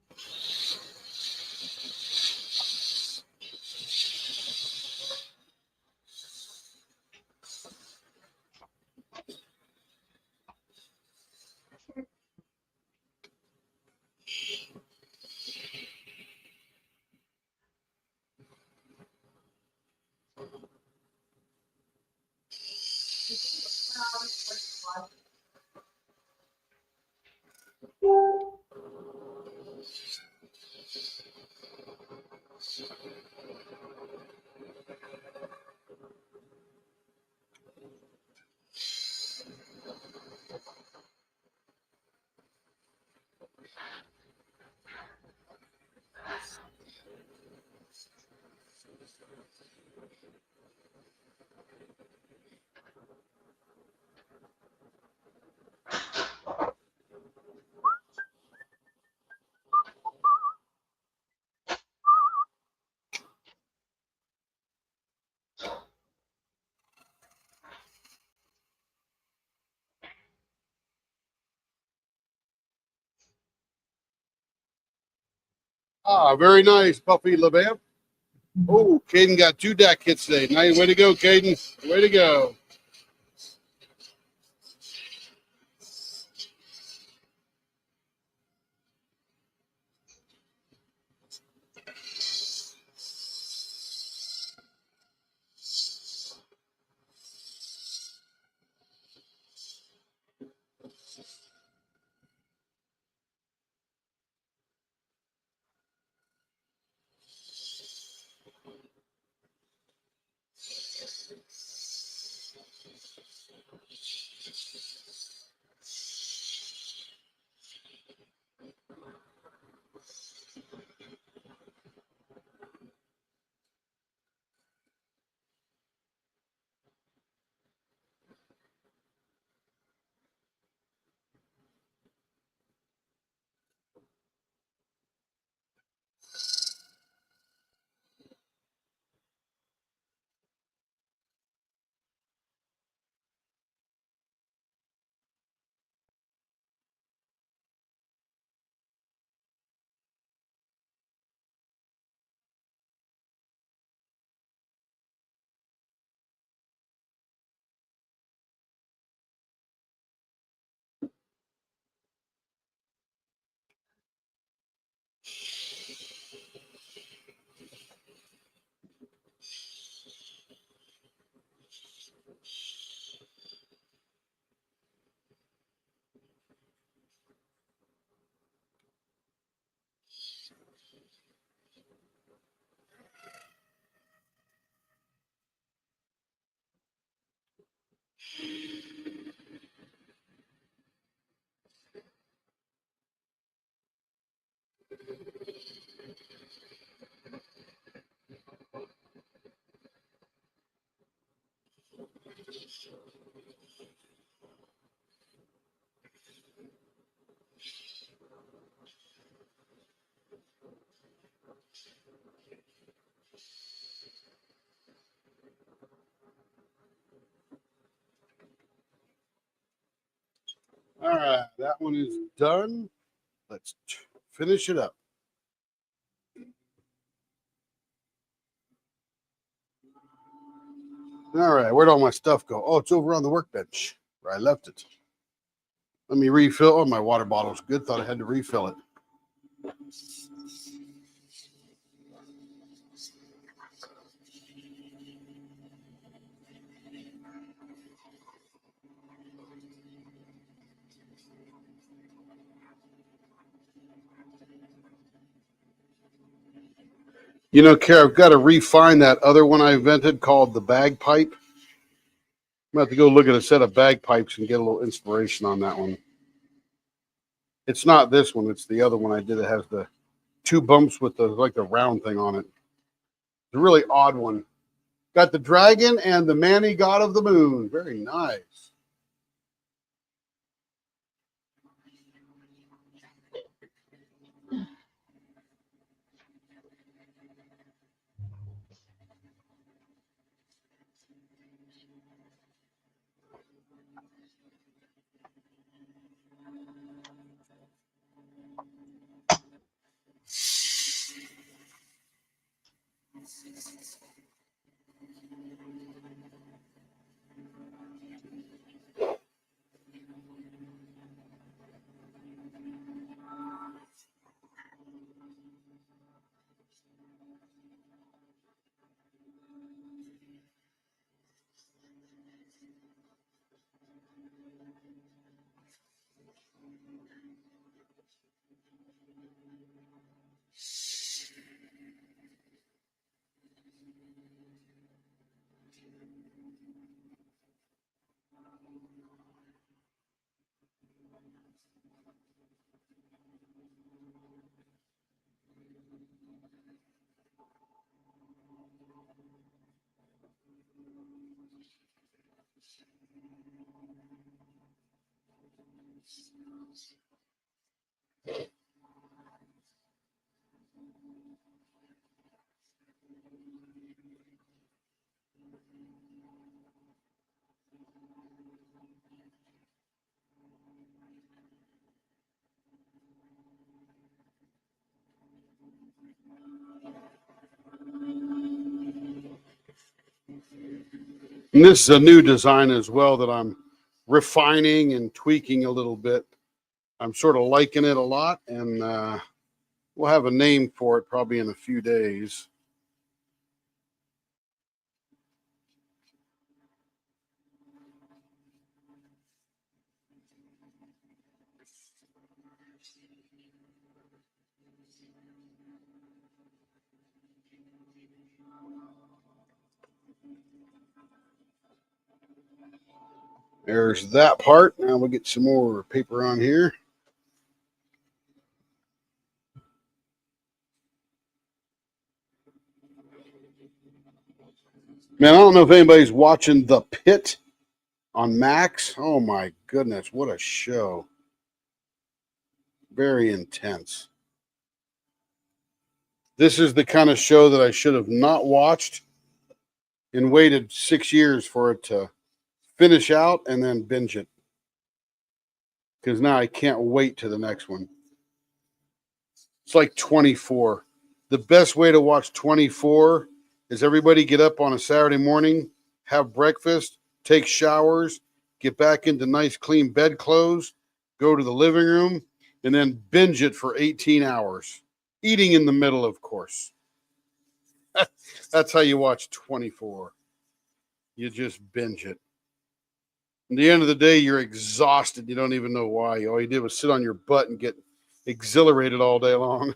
Ah, very nice, Puppy LeVamp. Oh, Caden got 2 deck hits today. Nice way to go, Caden. Way to go. All right, that one is done. Let's finish it up. All right, where'd all my stuff go? Oh, it's over on the workbench where I left it. Let me refill. Oh, my water bottle's good. Thought I had to refill it. You know, Kara, I've got to refine that other one I invented called the bagpipe. I'm going to have to go look at a set of bagpipes and get a little inspiration on that one. It's not this one. It's the other one I did that has the two bumps with the like the round thing on it. It's a really odd one. Got the dragon and the Manny God of the Moon. Very nice. And this is a new design as well that I'm refining and tweaking a little bit. I'm sort of liking it a lot, and we'll have a name for it probably in a few days. There's that part. Now we'll get some more paper on here. Man, I don't know if anybody's watching The Pit on Max. Oh my goodness, what a show. Very intense. This is the kind of show that I should have not watched and waited 6 years for it to finish out and then binge it. Because now I can't wait to the next one. It's like 24. The best way to watch 24 is everybody get up on a Saturday morning, have breakfast, take showers, get back into nice clean bed clothes, go to the living room, and then binge it for 18 hours. Eating in the middle, of course. That's how you watch 24. You just binge it. At the end of the day, you're exhausted. You don't even know why. All you did was sit on your butt and get exhilarated all day long.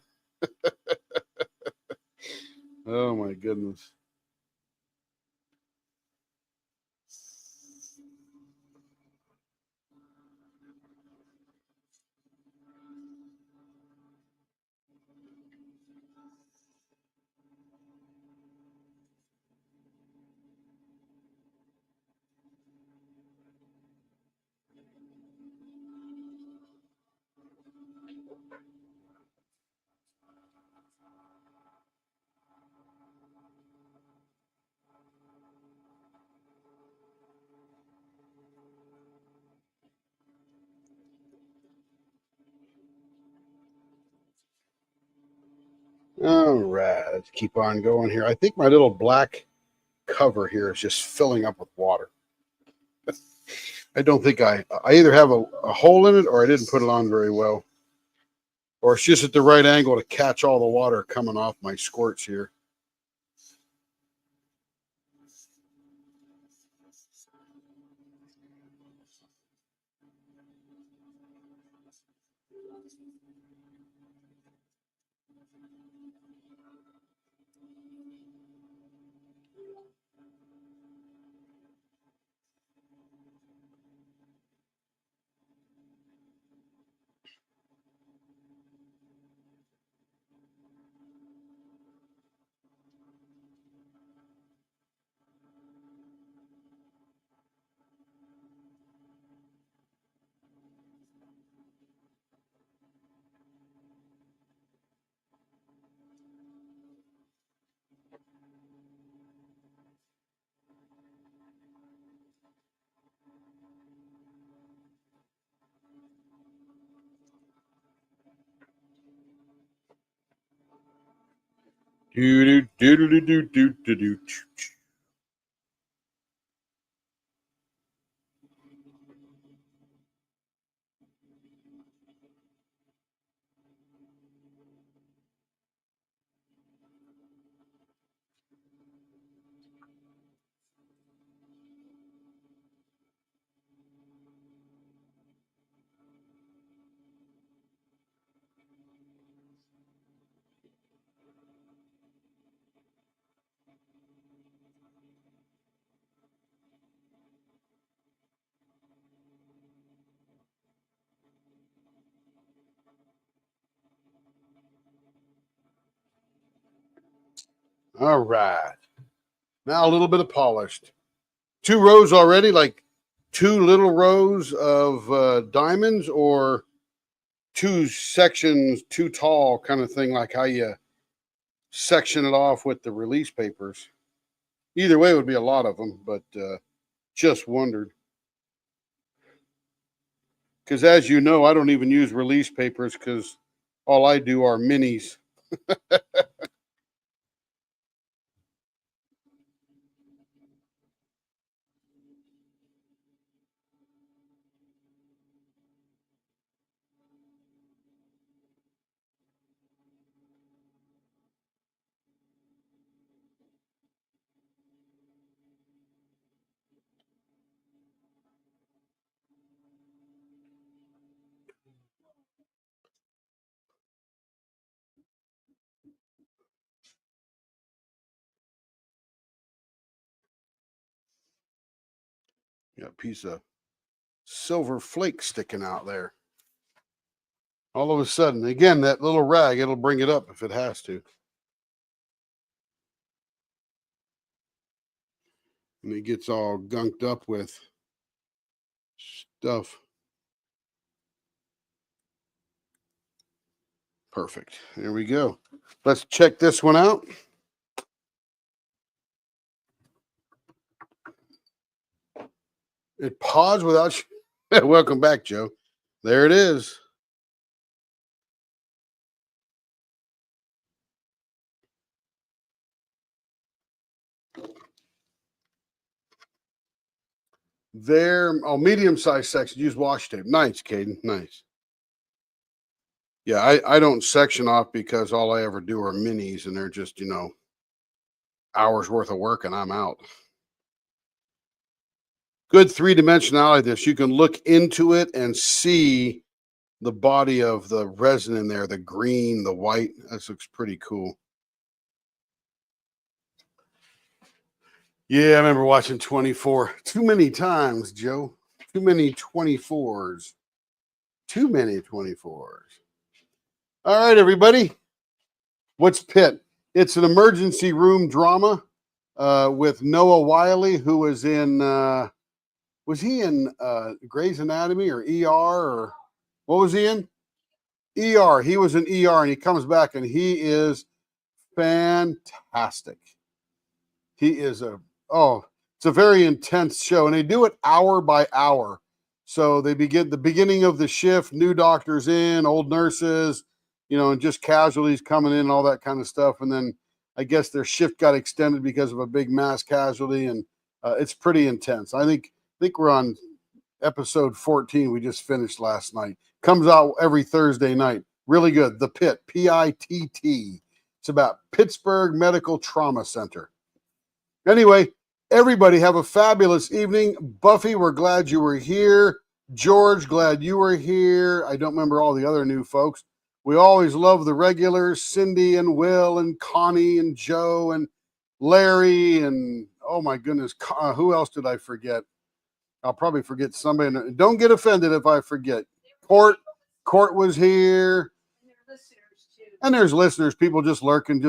Oh my goodness. All right, let's keep on going here. I think my little black cover here is just filling up with water. I don't think I either have a hole in it or I didn't put it on very well. Or it's just at the right angle to catch all the water coming off my squirts here. Do do do do do do do do. All right. Now a little bit of polished. 2 rows already, like 2 little rows of diamonds, or 2 sections too tall kind of thing, like how you section it off with the release papers. Either way would be a lot of them, but just wondered. Because as you know, I don't even use release papers because all I do are minis. Got a piece of silver flake sticking out there. All of a sudden, again, that little rag, it'll bring it up if it has to. And it gets all gunked up with stuff. Perfect. There we go. Let's check this one out. It paused without. Welcome back, Joe. There it is. There. Oh, medium-sized section. Use washi tape. Nice, Caden. Nice. Yeah, I don't section off because all I ever do are minis, and they're just, hours worth of work, and I'm out. Good 3-dimensionality. This, you can look into it and see the body of the resin in there, the green, the white. This looks pretty cool. Yeah, I remember watching 24 too many times, Joe. Too many 24s. Too many 24s. All right, everybody. What's Pitt? It's an emergency room drama with Noah Wiley, who was in, was he in Grey's Anatomy or ER, or what was he in? ER. He was in ER, and he comes back, and he is fantastic. He is it's a very intense show, and they do it hour by hour. So they begin the beginning of the shift, new doctors in, old nurses, and just casualties coming in and all that kind of stuff. And then I guess their shift got extended because of a big mass casualty, and it's pretty intense. I think we're on episode 14. We just finished last night. Comes out every Thursday night. Really good. The Pit, P-I-T-T. It's about Pittsburgh Medical Trauma Center. Anyway, everybody have a fabulous evening. Buffy, we're glad you were here. George, glad you were here. I don't remember all the other new folks. We always love the regulars, Cindy and Will and Connie and Joe and Larry and, oh my goodness, who else did I forget? I'll probably forget somebody. Don't get offended if I forget. Court was here. And there's listeners, people just lurking,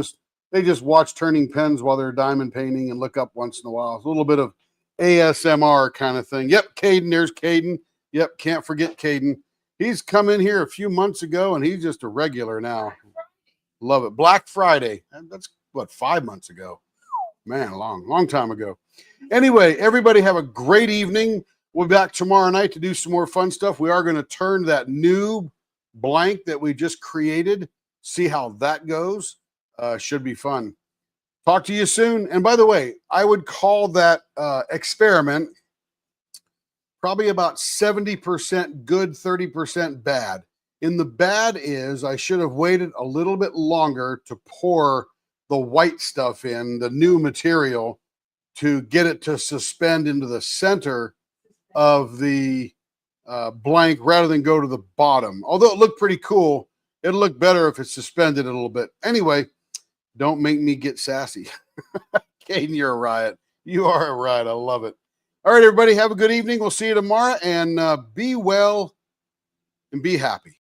they just watch Turning Pens while they're diamond painting and look up once in a while. It's a little bit of ASMR kind of thing. Yep, Caden, there's Caden. Yep, can't forget Caden. He's come in here a few months ago, and he's just a regular now. Love it. Black Friday. That's, 5 months ago? Man, long time ago. Anyway, everybody have a great evening. We'll be back tomorrow night to do some more fun stuff. We are going to turn that new blank that we just created, see how that goes. Should be fun. Talk to you soon. And by the way, I would call that experiment probably about 70% good, 30% bad. In the bad is I should have waited a little bit longer to pour the white stuff in, the new material, to get it to suspend into the center of the blank rather than go to the bottom. Although it looked pretty cool, it'll look better if it's suspended a little bit. Anyway, don't make me get sassy. Caden, you're a riot. You are a riot. I love it. All right, everybody, have a good evening. We'll see you tomorrow, and be well and be happy.